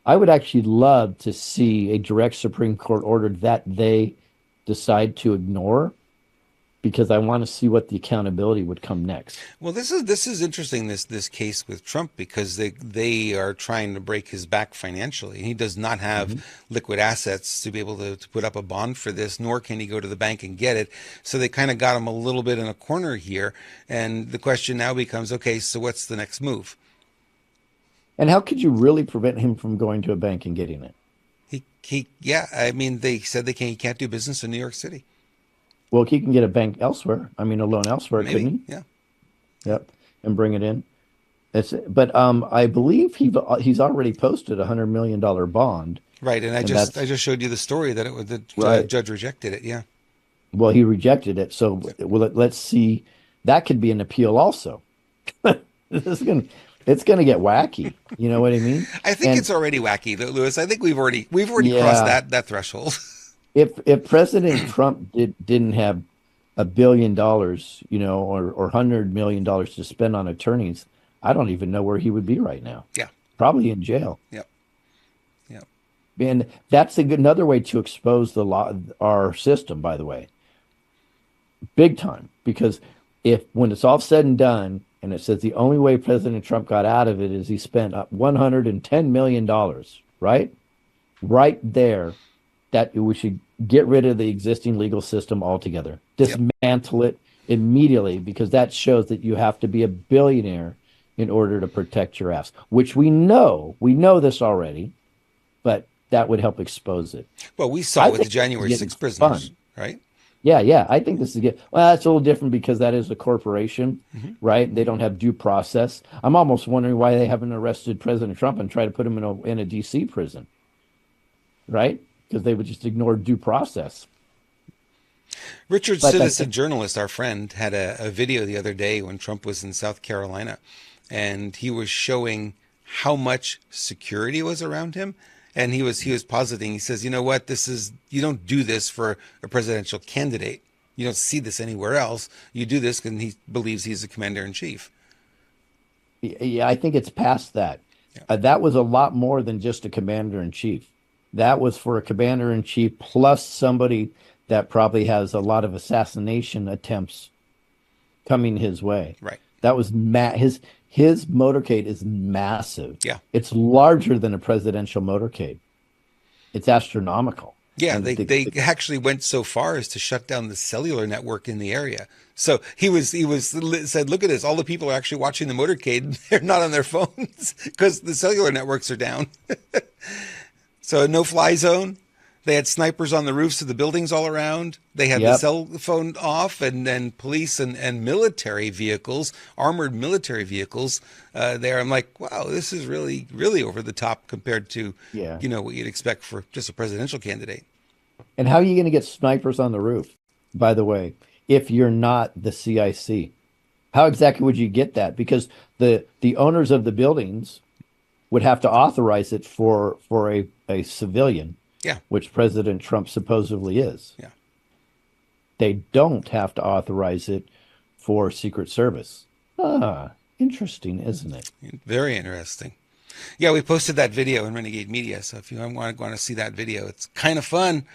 I would actually love to see a direct Supreme Court order that they decide to ignore, because I want to see what the accountability would come next. Well, this is interesting, this case with Trump, because they are trying to break his back financially. He does not have Mhm. liquid assets to be able to put up a bond for this, nor can he go to the bank and get it. So they kind of got him a little bit in a corner here. And the question now becomes, okay, so what's the next move? And how could you really prevent him from going to a bank and getting it? Yeah, I mean, they said he can't do business in New York City. Well, he can get a bank elsewhere. I mean, a loan elsewhere, couldn't Maybe, he? yeah, yeah. Yep, and bring it in. But I believe he's already posted $100 million bond, Right. And I and just I that's just showed you the story that the right. judge rejected it. Yeah. Well, he rejected it. So let's see. That could be an appeal also. This is gonna it's gonna get wacky. You know what I mean? I think And it's already wacky, though, Lewis. I think we've already crossed yeah, that threshold. if President Trump didn't have $1 billion, or $100 million to spend on attorneys, I don't even know where he would be right now. Yeah. Probably in jail. Yep. Yep. And that's another way to expose the law, our system, by the way, big time. Because if when it's all said and done, and it says the only way President Trump got out of it is he spent up $110 million, right? Right there, that we should get rid of the existing legal system altogether, Yep. dismantle it immediately, because that shows that you have to be a billionaire in order to protect your ass, which we know this already, but that would help expose it. Well, we saw I it with the think this is January getting 6 prisoners, fun. right? Yeah, yeah, I think this is good. Well, that's a little different because that is a corporation, Hmm. right? They don't have due process. I'm almost wondering why they haven't arrested President Trump and tried to put him in a DC prison, right? Because they would just ignore due process. Richard But I Citizen think, journalist, our friend, had a video the other day when Trump was in South Carolina, and he was showing how much security was around him. And he was positing. He says, you know what, this is you don't do this for a presidential candidate. You don't see this anywhere else. You do this because he believes he's the commander in chief. yeah, I think it's past that. Yeah. That was a lot more than just a commander in chief. That was for a commander in chief plus somebody that probably has a lot of assassination attempts coming his way. Right. That was his motorcade is massive. Yeah. It's larger than a presidential motorcade. It's astronomical. Yeah, And they actually went so far as to shut down the cellular network in the area. So he was said, look at this. All the people are actually watching the motorcade. They're not on their phones because the cellular networks are down. So no fly zone. They had snipers on the roofs of the buildings all around. They had the yep. cell phone off, and then police and military vehicles, armored military vehicles, there. I'm like, wow, this is really, really over the top compared to, Yeah. what you'd expect for just a presidential candidate. And how are you going to get snipers on the roof, by the way, if you're not the CIC? How exactly would you get that? Because the owners of the buildings would have to authorize it for a civilian, Yeah, which President Trump supposedly is. yeah. They don't have to authorize it for Secret Service. Ah, Interesting, isn't it? Very interesting. Yeah, we posted that video in Renegade Media, so if you want to see that video, it's kind of fun.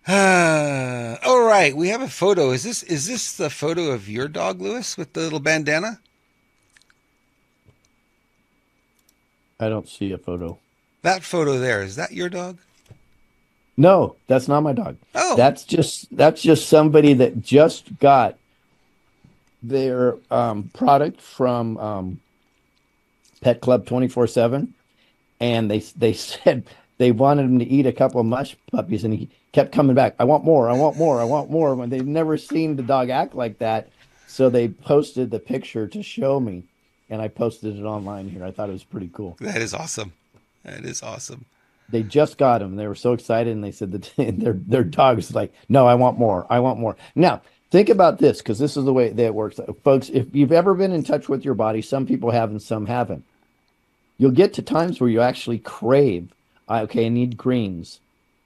All right, we have a photo. Is this the photo of your dog, Lewis, with the little bandana? I don't see a photo. That photo there, is that your dog? No, that's not my dog. Oh, That's just somebody that just got their product from Pet Club 24/7, and they said they wanted him to eat a couple of mush puppies, and he kept coming back. I want more. I want more. I want more. When they've never seen the dog act like that, so they posted the picture to show me, and I posted it online here. I thought it was pretty cool. that is awesome. That is awesome. They just got him. They were so excited, and they said that their dog's like, no, I want more. I want more. Now, think about this, because this is the way that it works. Folks, if you've ever been in touch with your body, some people have and some haven't. You'll get to times where you actually crave, okay, I need greens.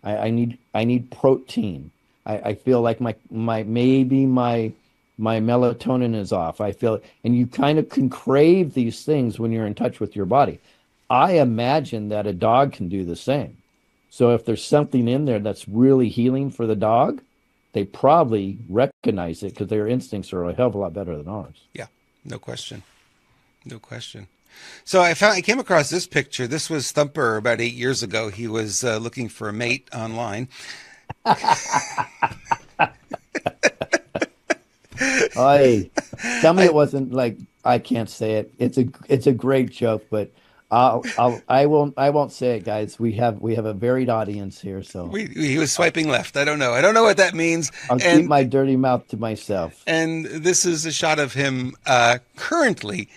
I need protein. I feel like my melatonin is off. I feel, and you kind of can crave these things when you're in touch with your body. I imagine that a dog can do the same. So if there's something in there that's really healing for the dog, they probably recognize it because their instincts are a hell of a lot better than ours. Yeah, no question. No question. So I came across this picture. This was Thumper about 8 years ago. He was looking for a mate online. Hey, tell me it wasn't like, I can't say it. It's a great joke, but I won't say it, guys. We have a varied audience here, so He was swiping left. I don't know. I don't know what that means. I'll keep my dirty mouth to myself. And this is a shot of him currently.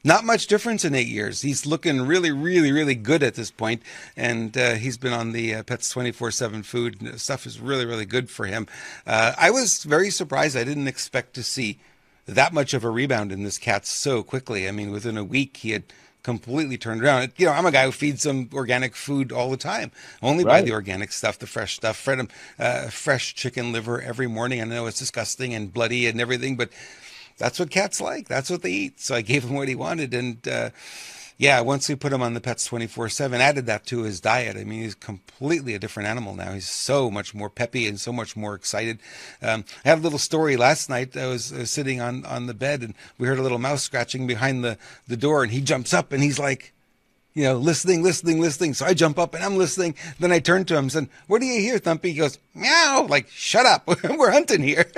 Not much difference in 8 years. He's looking really, really, really good at this point. And he's been on the Pets 24/7 food. Stuff is really, really good for him. I was very surprised. I didn't expect to see that much of a rebound in this cat so quickly. I mean, within a week, he had completely turned around. You know, I'm a guy who feeds him organic food all the time. Only buy the organic stuff, the fresh stuff. Fed him fresh chicken liver every morning. I know it's disgusting and bloody and everything, but that's what cats like. That's what they eat. So I gave him what he wanted. And yeah, once we put him on the Pets 24/7, added that to his diet. I mean, he's completely a different animal now. He's so much more peppy and so much more excited. I had a little story last night. I was sitting on the bed, and we heard a little mouse scratching behind the door, and he jumps up and he's like, you know, listening. So I jump up and I'm listening. Then I turn to him and said, "What do you hear, Thumpy?" He goes, "Meow." Like, shut up. We're hunting here.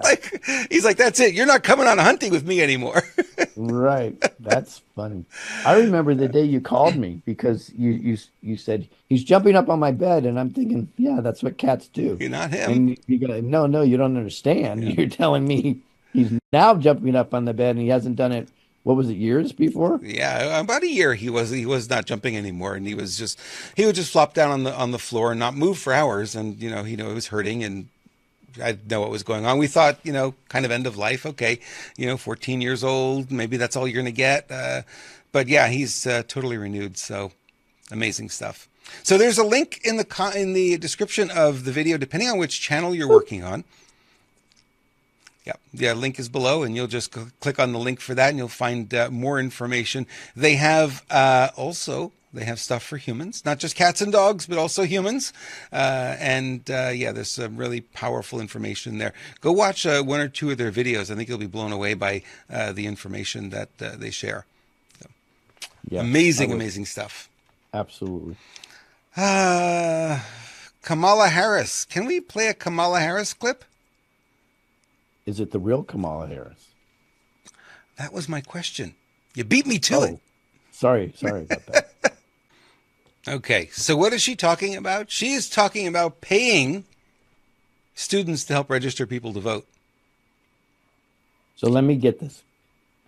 Like, he's like, "That's it. You're not coming on hunting with me anymore." Right. That's funny. I remember the day you called me because you said he's jumping up on my bed, and I'm thinking, yeah, that's what cats do. You're not him. And you go, no, you don't understand. Yeah. You're telling me he's now jumping up on the bed, and he hasn't done it. What was it, years before? Yeah, about a year he was not jumping anymore, and he would just flop down on the floor and not move for hours, and he it was hurting, and I didn't know what was going on. We thought, kind of end of life. Okay, 14 years old, maybe that's all you're going to get. But yeah, he's totally renewed. So amazing stuff. So there's a link in the description of the video, depending on which channel you're working on. Yeah, link is below, and you'll just click on the link for that, and you'll find more information. They have They have stuff for humans, not just cats and dogs, but also humans. Yeah, there's some really powerful information there. Go watch one or two of their videos. I think you'll be blown away by the information that they share. So, yeah, amazing stuff. Absolutely. Kamala Harris. Can we play a Kamala Harris clip? Is it the real Kamala Harris? That was my question. You beat me to it. Sorry about that. Okay, so what is she talking about? She is talking about paying students to help register people to vote. So let me get this.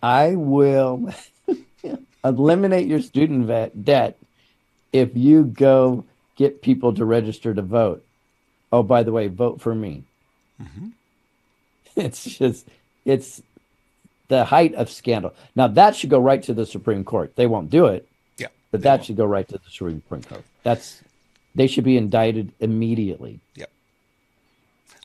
I will eliminate your student debt if you go get people to register to vote. Oh, by the way, vote for me. Mm-hmm. It's the height of scandal. Now, that should go right to the Supreme Court. They won't do it. Yeah. But that should go right to the Supreme Court. They should be indicted immediately. Yep.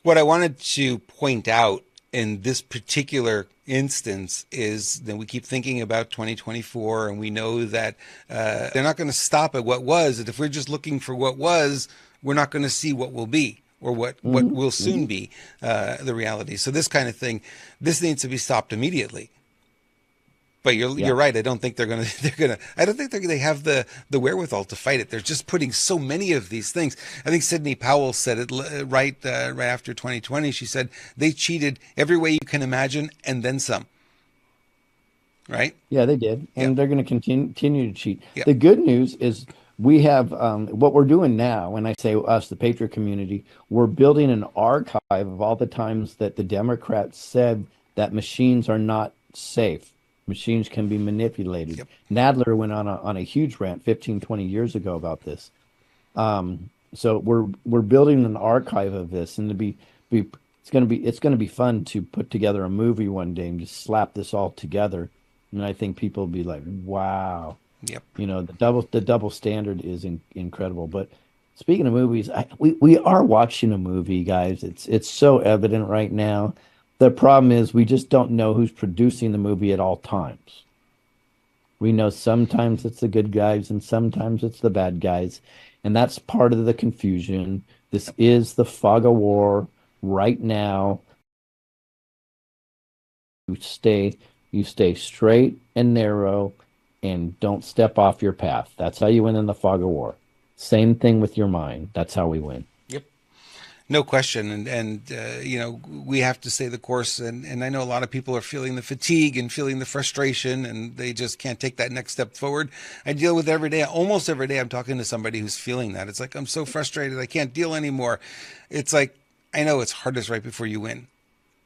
What I wanted to point out in this particular instance is that we keep thinking about 2024, and we know that they're not going to stop at what was. And if we're just looking for what was, we're not going to see what will be, or what will soon be the reality. So this kind of thing, this needs to be stopped immediately. But you're right. I don't think I don't think they have the wherewithal to fight it. They're just putting so many of these things. I think Sidney Powell said it right after 2020. She said they cheated every way you can imagine and then some. Right? Yeah, they did, and they're going to continue to cheat. Yeah. The good news is we have what we're doing now. When I say us, the Patriot community, we're building an archive of all the times that the Democrats said that machines are not safe. Machines can be manipulated. Yep. Nadler went on a huge rant 15, 20 years ago about this. So we're building an archive of this, and it's going to be fun to put together a movie one day and just slap this all together. And I think people will be like, wow. Yep. You know, the double standard is incredible. But speaking of movies, we are watching a movie, guys. It's so evident right now. The problem is we just don't know who's producing the movie at all times. We know sometimes it's the good guys and sometimes it's the bad guys. And that's part of the confusion. This is the fog of war right now. You stay straight and narrow and don't step off your path. That's how you win in the fog of war. Same thing with your mind. That's how we win. Yep. No question. And you know, we have to stay the course. And I know a lot of people are feeling the fatigue and feeling the frustration, and they just can't take that next step forward. I deal with almost every day, I'm talking to somebody who's feeling that. It's like, I'm so frustrated. I can't deal anymore. It's like, I know it's hardest right before you win.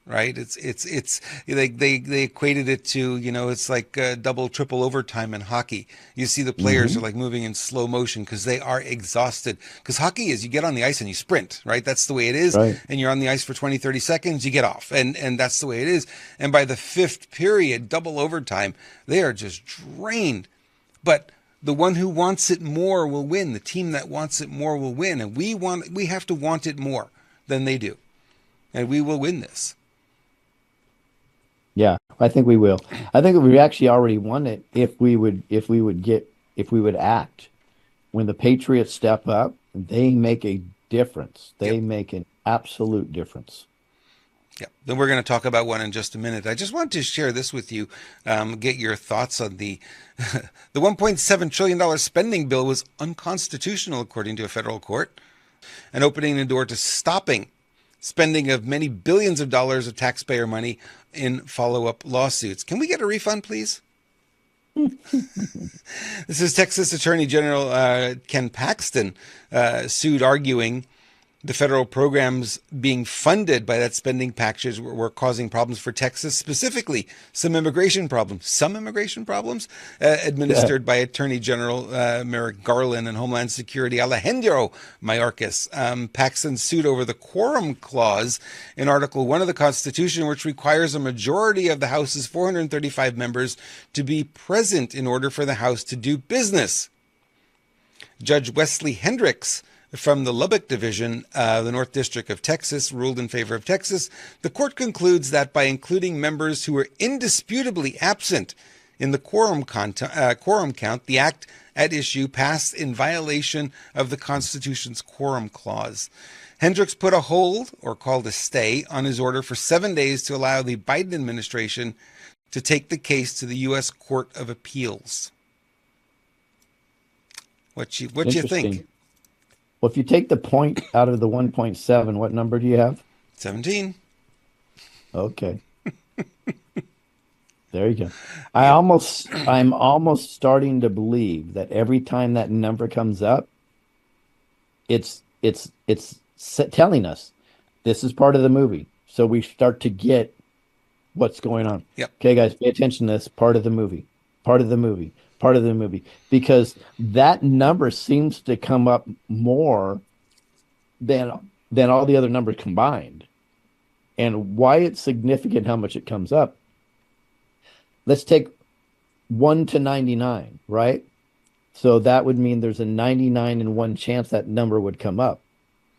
Right. It's like they equated it to, you know, it's like double, triple overtime in hockey. You see the players are like moving in slow motion because they are exhausted. Because hockey is you get on the ice and you sprint. Right. That's the way it is. Right. And you're on the ice for 20, 30 seconds. You get off. And that's the way it is. And by the fifth period, double overtime, they are just drained. But the one who wants it more will win. The team that wants it more will win. And we have to want it more than they do. And we will win this. Yeah, I think we will. I think we actually already won it if we would act. When the Patriots step up, they make a difference. They make an absolute difference. Yeah. Then we're going to talk about one in just a minute. I just want to share this with you, get your thoughts on the $1.7 trillion spending bill was unconstitutional, according to a federal court, and opening the door to stopping spending of many billions of dollars of taxpayer money in follow-up lawsuits. Can we get a refund, please? This is Texas Attorney General Ken Paxton sued, arguing the federal programs being funded by that spending package were causing problems for Texas, specifically some immigration problems administered by Attorney General Merrick Garland and Homeland Security Alejandro Mayorkas. Paxton sued over the quorum clause in Article 1 of the Constitution, which requires a majority of the House's 435 members to be present in order for the House to do business. Judge Wesley Hendricks from the Lubbock Division, the North District of Texas, ruled in favor of Texas. The court concludes that by including members who are indisputably absent in the quorum count, the act at issue passed in violation of the Constitution's quorum clause. Hendricks put a hold, or called a stay, on his order for 7 days to allow the Biden administration to take the case to the U.S. Court of Appeals. What you think? Well, if you take the point out of the 1.7, what number do you have? 17. Okay. There you go. I'm almost starting to believe that every time that number comes up, it's telling us this is part of the movie. So we start to get what's going on. Yep. Okay, guys, pay attention to this. Part of the movie. Because that number seems to come up more than all the other numbers combined. And why it's significant how much it comes up. Let's take 1 to 99, right? So that would mean there's a 99 and 1 chance that number would come up.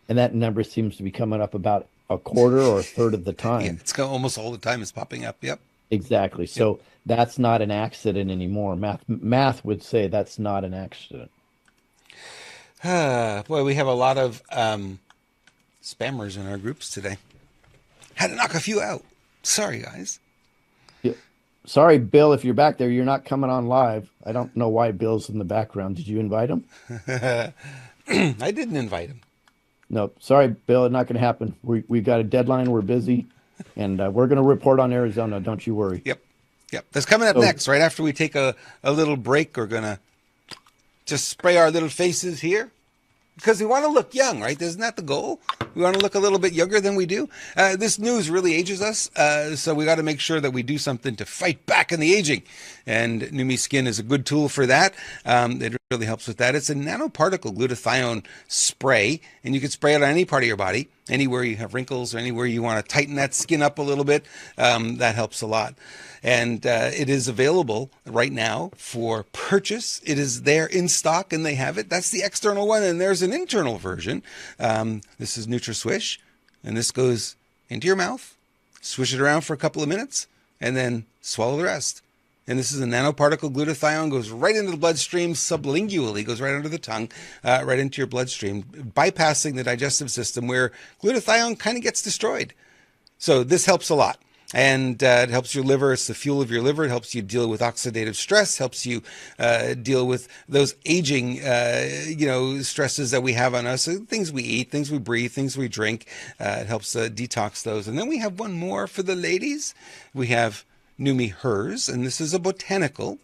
And that number seems to be coming up about a quarter or a third of the Yeah, time. it's almost all the time it's popping up. Yep. Exactly. Yep. So that's not an accident anymore. Math would say that's not an accident. Boy, we have a lot of spammers in our groups today. Had to knock a few out. Sorry, guys. Yeah. Sorry, Bill, if you're back there, you're not coming on live. I don't know why Bill's in the background. Did you invite him? I didn't invite him. No, sorry, Bill, not going to happen. We've got a deadline. We're busy, and we're going to report on Arizona. Don't you worry. Yep. Yep. That's coming up So, next, right after we take a little break. We're going to just spray our little faces here because we want to look young, right? Isn't that the goal? We want to look a little bit younger than we do. This news really ages us, so we got to make sure that we do something to fight back in the aging. And Neumi Skin is a good tool for that. It really helps with that. It's a nanoparticle glutathione spray, and you can spray it on any part of your body, anywhere you have wrinkles or anywhere you want to tighten that skin up a little bit. That helps a lot. And it is available right now for purchase. It is there in stock, and they have it. That's the external one, and there's an internal version. This is NutraSwish, and this goes into your mouth. Swish it around for a couple of minutes, and then swallow the rest. And this is a nanoparticle glutathione, goes right into the bloodstream sublingually, goes right under the tongue, right into your bloodstream, bypassing the digestive system where glutathione kind of gets destroyed. So this helps a lot. And it helps your liver. It's the fuel of your liver. It helps you deal with oxidative stress, helps you deal with those aging, stresses that we have on us, things we eat, things we breathe, things we drink. It helps detox those. And then we have one more for the ladies. We have Neumi Hers, and this is a botanical.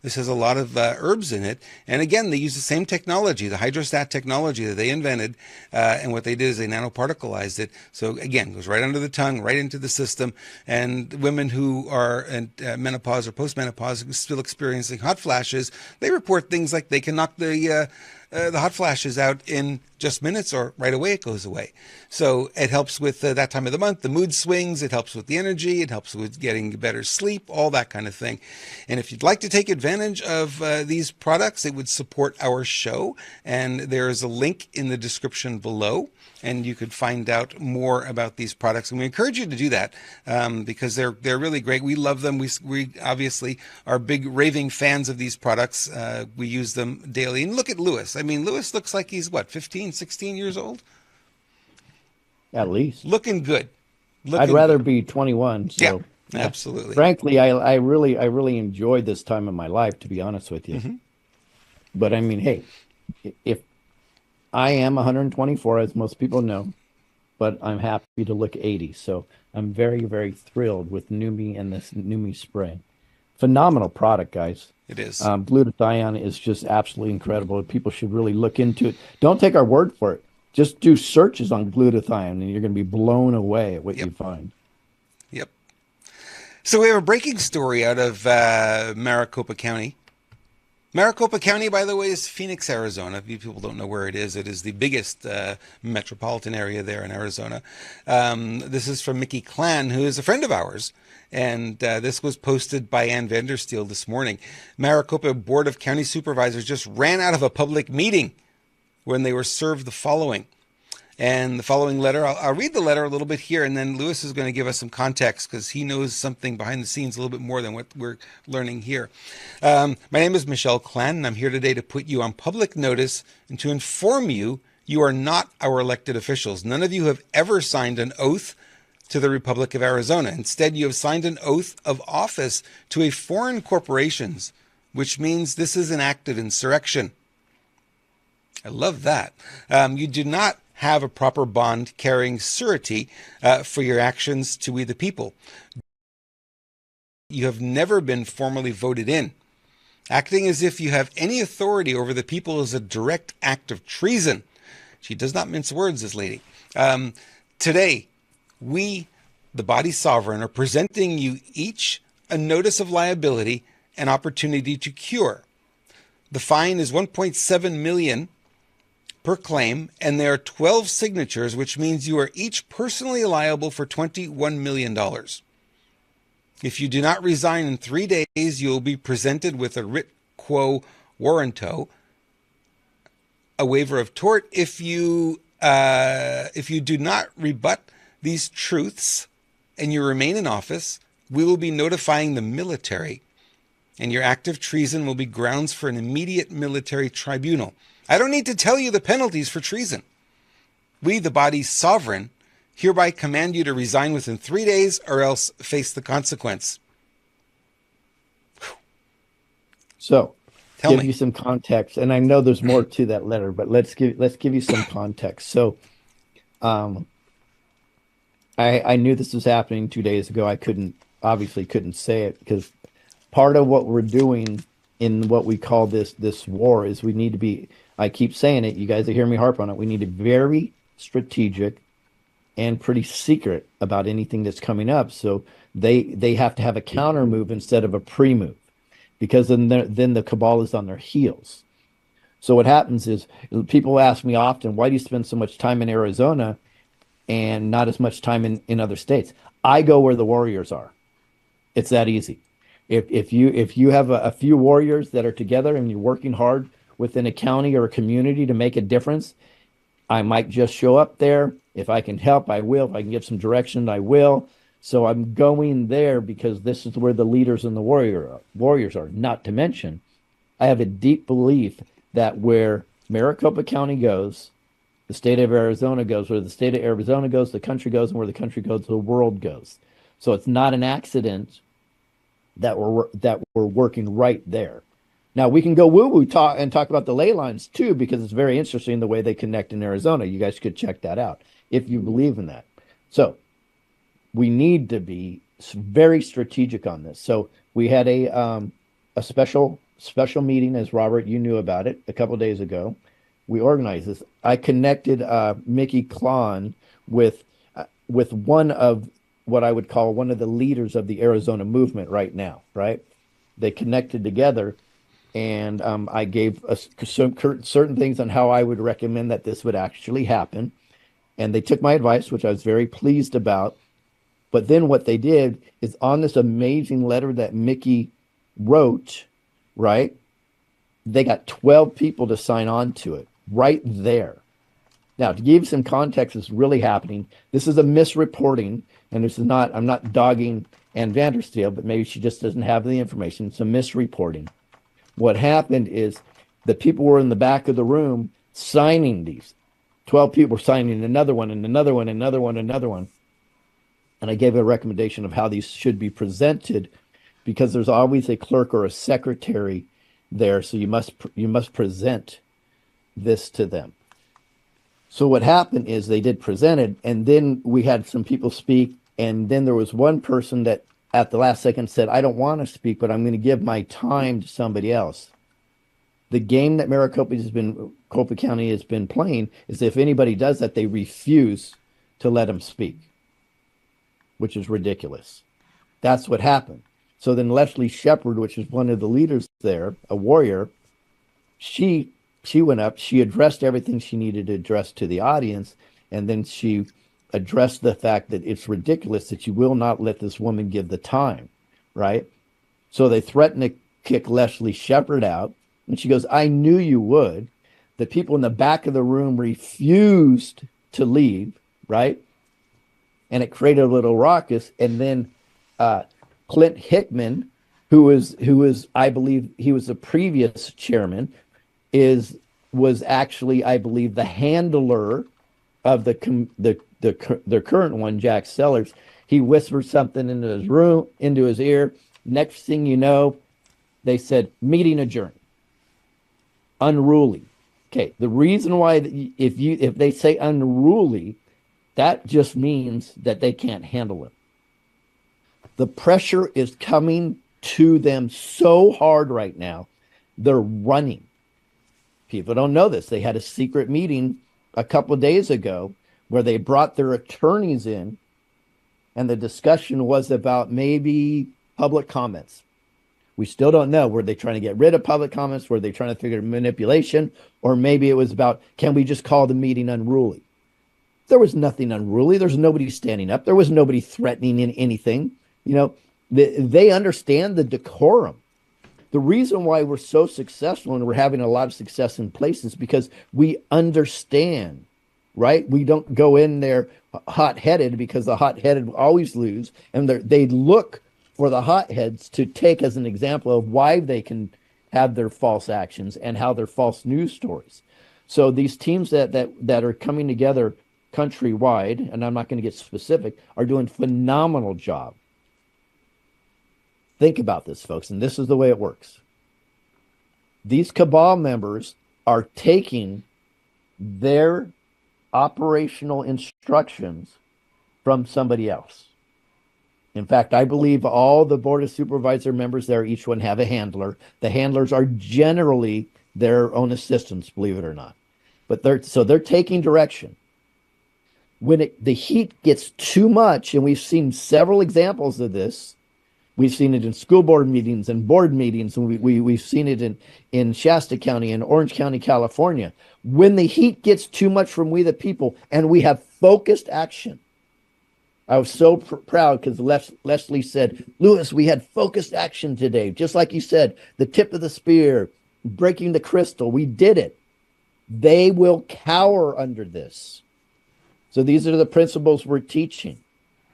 This has a lot of herbs in it. And again, they use the same technology, the hydrostat technology that they invented. And what they did is they nanoparticleized it. So again, it goes right under the tongue, right into the system. And women who are in menopause or postmenopause still experiencing hot flashes, they report things like they can knock the hot flashes out in just minutes, or right away it goes away. So it helps with that time of the month, the mood swings, it helps with the energy, it helps with getting better sleep, all that kind of thing. And if you'd like to take advantage of these products, it would support our show. And there is a link in the description below, and you could find out more about these products. And we encourage you to do that because they're really great. We love them. We obviously are big raving fans of these products. We use them daily. And look at Lewis. I mean, Lewis looks like he's, 15, 16 years old? At least. Looking good. I'd rather be 21. So, yeah, absolutely. Frankly, I really enjoyed this time of my life, to be honest with you. Mm-hmm. But I mean, hey, if I am 124, as most people know, but I'm happy to look 80. So I'm very, very thrilled with Neumi and this Neumi spray. Phenomenal product, guys. It is. Glutathione is just absolutely incredible. People should really look into it. Don't take our word for it. Just do searches on glutathione, and you're going to be blown away at what you find. Yep. So we have a breaking story out of Maricopa County. Maricopa County, by the way, is Phoenix, Arizona. If you people don't know where it is the biggest metropolitan area there in Arizona. This is from Mickey Clan, who is a friend of ours. And this was posted by Ann Vandersteel this morning. Maricopa Board of County Supervisors just ran out of a public meeting when they were served the following. And the following letter, I'll read the letter a little bit here, and then Lewis is going to give us some context because he knows something behind the scenes a little bit more than what we're learning here. My name is Michelle Clan, and I'm here today to put you on public notice and to inform you you are not our elected officials. None of you have ever signed an oath to the Republic of Arizona. Instead, you have signed an oath of office to a foreign corporations, which means this is an act of insurrection. I love that. You do not have a proper bond carrying surety for your actions to we the people. You have never been formally voted in. Acting as if you have any authority over the people is a direct act of treason. She does not mince words, this lady. Today, we, the body sovereign, are presenting you each a notice of liability and opportunity to cure. The fine is $1.7 million per claim, and there are 12 signatures, which means you are each personally liable for $21 million. If you do not resign in 3 days, you will be presented with a writ quo warranto, a waiver of tort. If you do not rebut these truths and you remain in office, we will be notifying the military, and your act of treason will be grounds for an immediate military tribunal. I don't need to tell you the penalties for treason. We, the body's sovereign, hereby command you to resign within 3 days or else face the consequence. So, Tell give me. you some context, and I know there's more to that letter, but let's give you some context. So, I knew this was happening 2 days ago. I obviously couldn't say it because part of what we're doing in what we call this war is we need to be. I keep saying it. You guys hear me harp on it. We need to be very strategic and pretty secret about anything that's coming up. So they have to have a counter move instead of a pre-move, because then the cabal is on their heels. So what happens is people ask me often, why do you spend so much time in Arizona and not as much time in other states? I go where the warriors are. It's that easy. If you have a few warriors that are together and you're working hard within a county or a community to make a difference, I might just show up there. If I can help, I will. If I can give some direction, I will. So I'm going there because this is where the leaders and the warriors are. Not to mention, I have a deep belief that where Maricopa County goes, the state of Arizona goes. Where the state of Arizona goes, the country goes, and where the country goes, the world goes. So it's not an accident that we're working right there. Now we can go woo-woo talk about the ley lines too, because it's very interesting the way they connect in Arizona. You guys could check that out if you believe in that. So we need to be very strategic on this. So we had a special meeting, as Robert, you knew about it a couple of days ago. We organized this. I connected Mickey Klon with one of what I would call one of the leaders of the Arizona movement right now. Right? They connected together, and I gave certain things on how I would recommend that this would actually happen, and they took my advice, which I was very pleased about. But then what they did is on this amazing letter that Mickey wrote, right? They got 12 people to sign on to it right there. Now, to give some context, it's really happening. This is a misreporting, and this is not, I'm not dogging Ann Vandersteel, but maybe she just doesn't have the information. It's a misreporting. What happened is the people were in the back of the room signing these. 12 people were signing another one and another one, another one, another one. And I gave a recommendation of how these should be presented, because there's always a clerk or a secretary there. So you must present this to them. So what happened is they did present it, and then we had some people speak, and then there was one person that at the last second said, I don't want to speak, but I'm going to give my time to somebody else. The game that Maricopa County has been playing is if anybody does that, they refuse to let them speak, which is ridiculous. That's what happened. So then Leslie Shepard, which is one of the leaders there, a warrior, she went up, she addressed everything she needed to address to the audience, and then she addressed the fact that it's ridiculous that you will not let this woman give the time, right? So they threatened to kick Leslie Shepard out, and she goes, I knew you would. The people in the back of the room refused to leave, right? And it created a little ruckus. And then Clint Hickman, who is I believe he was the previous chairman, was actually, I believe, the handler of the current one, Jack Sellers. He whispered something into his ear. Next thing you know, they said meeting adjourned. Unruly. Okay, the reason why if they say unruly, that just means that they can't handle it. The pressure is coming to them so hard right now, they're running. People don't know this. They had a secret meeting a couple of days ago where they brought their attorneys in, and the discussion was about maybe public comments. We still don't know. Were they trying to get rid of public comments? Were they trying to figure manipulation? Or maybe it was about, can we just call the meeting unruly? There was nothing unruly. There's nobody standing up. There was nobody threatening in anything. You know, they understand the decorum. The reason why we're so successful and we're having a lot of success in places because we understand, right? We don't go in there hot-headed because the hot-headed always lose, and they look for the hotheads to take as an example of why they can have their false actions and how they're false news stories. So these teams that are coming together countrywide, and I'm not going to get specific, are doing phenomenal job. Think about this, folks, and this is the way it works. These cabal members are taking their operational instructions from somebody else. In fact, I believe all the board of supervisor members there, each one have a handler. The handlers are generally their own assistants, believe it or not. But they're taking direction. When the heat gets too much, and we've seen several examples of this, we've seen it in school board meetings and board meetings, and we've seen it in Shasta County and Orange County, California. When the heat gets too much from we the people and we have focused action. I was so proud because Leslie said, Lewis, we had focused action today. Just like you said, the tip of the spear, breaking the crystal. We did it. They will cower under this. So these are the principles we're teaching.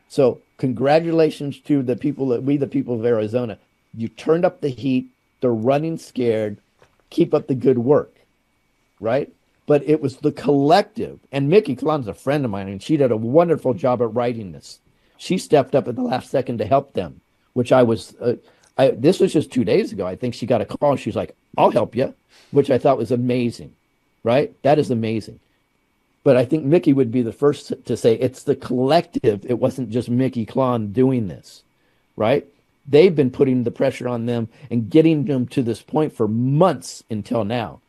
So congratulations to the people the people of Arizona. You turned up the heat. They're running scared. Keep up the good work, right? But it was the collective. And Mickey Klon's a friend of mine, and she did a wonderful job at writing this. She stepped up at the last second to help them, which this was just 2 days ago. I think she got a call, and she's like, I'll help you, which I thought was amazing, right? That is amazing. But I think Mickey would be the first to say it's the collective. It wasn't just Mickey Klon doing this, right? They've been putting the pressure on them and getting them to this point for months until now.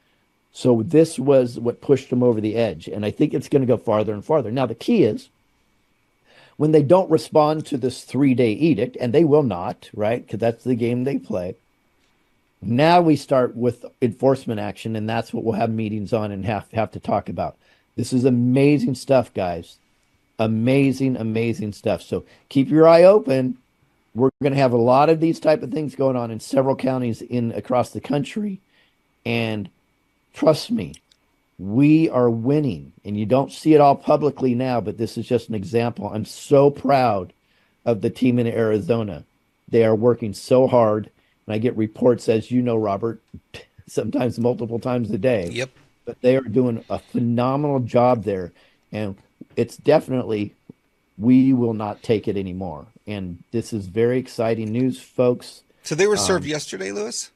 So this was what pushed them over the edge. And I think it's going to go farther and farther. Now, the key is when they don't respond to this 3-day edict, and they will not, right? Because that's the game they play. Now we start with enforcement action, and that's what we'll have meetings on and have to talk about. This is amazing stuff, guys. Amazing, amazing stuff. So keep your eye open. We're going to have a lot of these type of things going on in several counties across the country. And trust me, we are winning. And you don't see it all publicly now, but this is just an example. I'm so proud of the team in Arizona. They are working so hard. And I get reports, as you know, Robert, sometimes multiple times a day. Yep. But they are doing a phenomenal job there. And it's definitely, we will not take it anymore. And this is very exciting news, folks. So they were served yesterday, Lewis?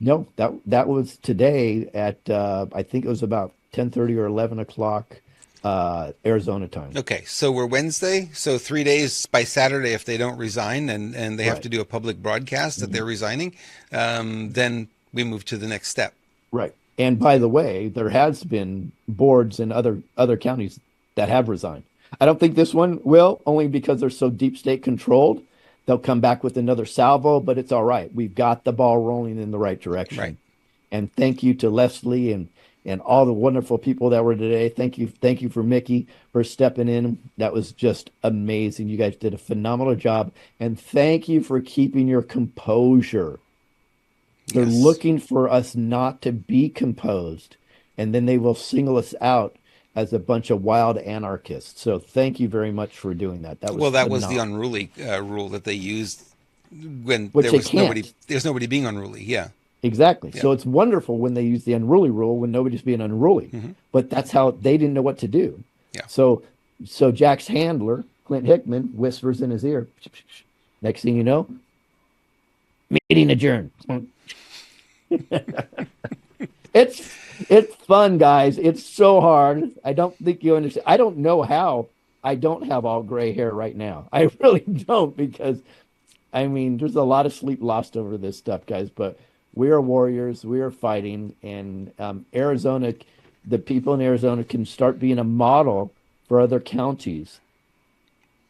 No, that was today at, I think it was about 10:30 or 11 o'clock Arizona time. Okay, so we're Wednesday. So 3 days by Saturday, if they don't resign and they have to do a public broadcast that they're resigning, then we move to the next step. Right. And by the way, there has been boards in other counties that have resigned. I don't think this one will, only because they're so deep state controlled. They'll come back with another salvo, but it's all right. We've got the ball rolling in the right direction. Right. And thank you to Leslie and all the wonderful people that were today. Thank you for Mickey for stepping in. That was just amazing. You guys did a phenomenal job. And thank you for keeping your composure. They're looking for us not to be composed, and then they will single us out as a bunch of wild anarchists. So thank you very much for doing that. That was the unruly rule that they used when there's nobody being unruly. Yeah, exactly. Yeah. So it's wonderful when they use the unruly rule when nobody's being unruly, but that's how they didn't know what to do. Yeah. So Jack's handler, Clint Hickman, whispers in his ear. Next thing you know, meeting adjourned. It's fun, guys. It's so hard. I don't think you understand. I don't know how I don't have all gray hair right now. I really don't, because I mean, there's a lot of sleep lost over this stuff, guys, but we are warriors. We are fighting, and Arizona, the people in Arizona can start being a model for other counties.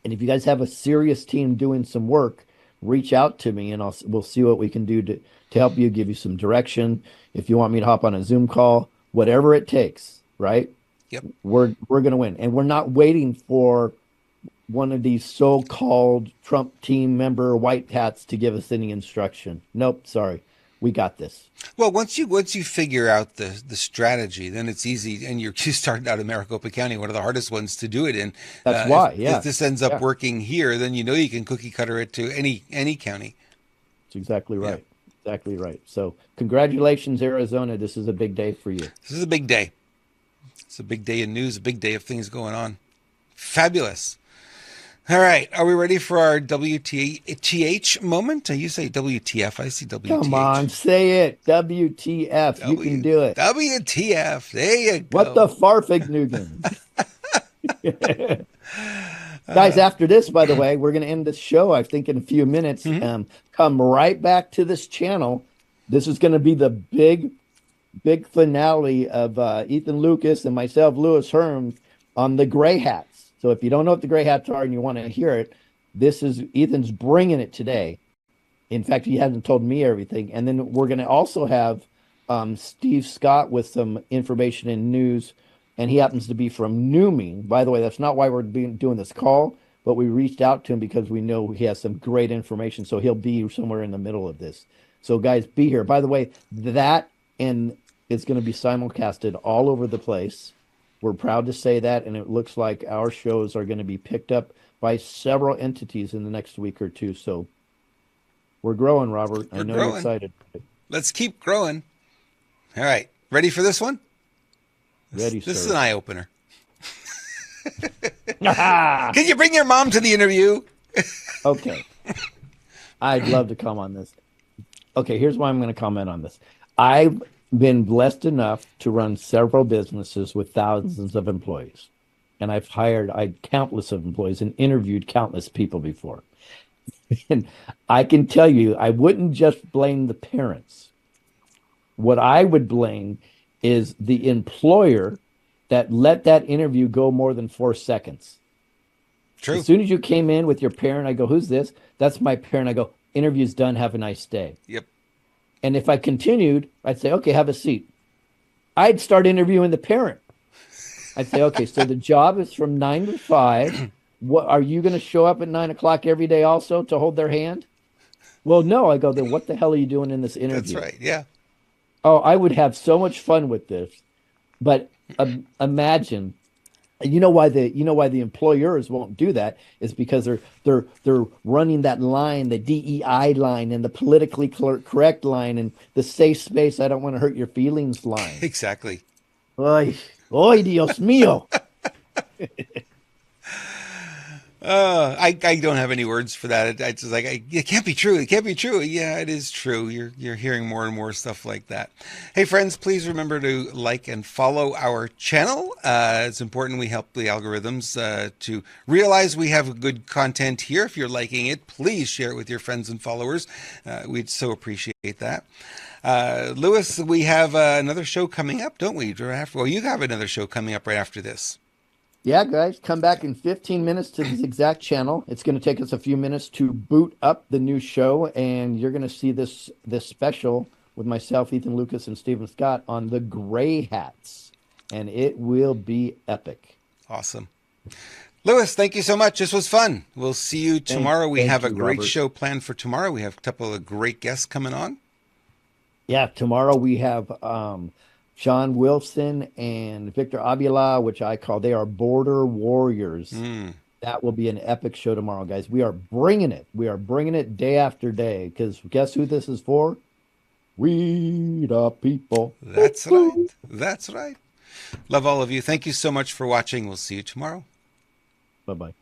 And if you guys have a serious team doing some work, reach out to me, and we'll see what we can do to help you, give you some direction. If you want me to hop on a Zoom call, whatever it takes, right? Yep. We're going to win. And we're not waiting for one of these so-called Trump team member white hats to give us any instruction. Nope, sorry. we got this. Well, once you figure out the strategy, then it's easy, and you started out in Maricopa County, one of the hardest ones to do it in. That's why, If this ends up working here, then you can cookie cutter it to any county. That's exactly right. Yeah. Exactly right. So congratulations, Arizona. This is a big day for you. This is a big day. It's a big day in news, a big day of things going on. Fabulous. All right. Are we ready for our WTH moment? You say WTF. I see WTH. Come on, say it. WTF. You can do it. WTF. There you go. What the farfignugan? Guys, after this, by the way, we're going to end this show, I think, in a few minutes. Come right back to this channel. This is going to be the big finale of Ethan Lucas and myself, Louis Herms, on the gray hats. So if you don't know what the gray hats are and you want to hear it, this is Ethan's bringing it today. In fact, he hasn't told me everything. And then we're going to also have Steve Scott with some information and news. And he happens to be from Neumi. By the way, that's not why we're doing this call, but we reached out to him because we know he has some great information. So he'll be somewhere in the middle of this. So guys, be here. By the way, that and it's going to be simulcasted all over the place. We're proud to say that, and it looks like our shows are going to be picked up by several entities in the next week or two. So we're growing, Robert. I know you're excited. Let's keep growing. All right. Ready for this one? Ready, This sir. is an eye-opener. Can you bring your mom to the interview? Okay. I'd love to come on this. Okay, here's why I'm going to comment on this. I've been blessed enough to run several businesses with thousands of employees. And I've hired countless of employees and interviewed countless people before. And I can tell you, I wouldn't just blame the parents. What I would blame is the employer that let that interview go more than 4 seconds. True. As soon as you came in with your parent, I go, who's this? That's my parent. I go, interview's done. Have a nice day. Yep. And if I continued, I'd say, okay, have a seat. I'd start interviewing the parent. I'd say, okay, so the job is from 9 to 5. What are you going to show up at 9 o'clock every day also to hold their hand? Well, no. I go, then what the hell are you doing in this interview? That's right. Yeah. Oh, I would have so much fun with this. But imagine, you know why the employers won't do that is because they're running that line, the DEI line and the politically correct line and the safe space, I don't want to hurt your feelings line. Exactly. Ay, Dios mío. I don't have any words for that. It's just like, it can't be true. It can't be true. Yeah, it is true. You're hearing more and more stuff like that. Hey, friends, please remember to like and follow our channel. It's important we help the algorithms to realize we have good content here. If you're liking it, please share it with your friends and followers. We'd so appreciate that. Louis, we have another show coming up, don't we? Well, you have another show coming up right after this. Yeah, guys, come back in 15 minutes to this exact channel. It's going to take us a few minutes to boot up the new show, and you're going to see this special with myself, Ethan Lucas, and Stephen Scott on the gray hats, and it will be epic. Awesome. Louis, thank you so much. This was fun. We'll see you tomorrow. We have a great show planned for tomorrow. We have a couple of great guests coming on. Yeah, tomorrow we have John Wilson and Victor Avila, which they are border warriors. That will be an epic show tomorrow, guys. We are bringing it. We are bringing it day after day because guess who this is for? We the people. That's right. That's right. Love all of you. Thank you so much for watching. We'll see you tomorrow. Bye-bye.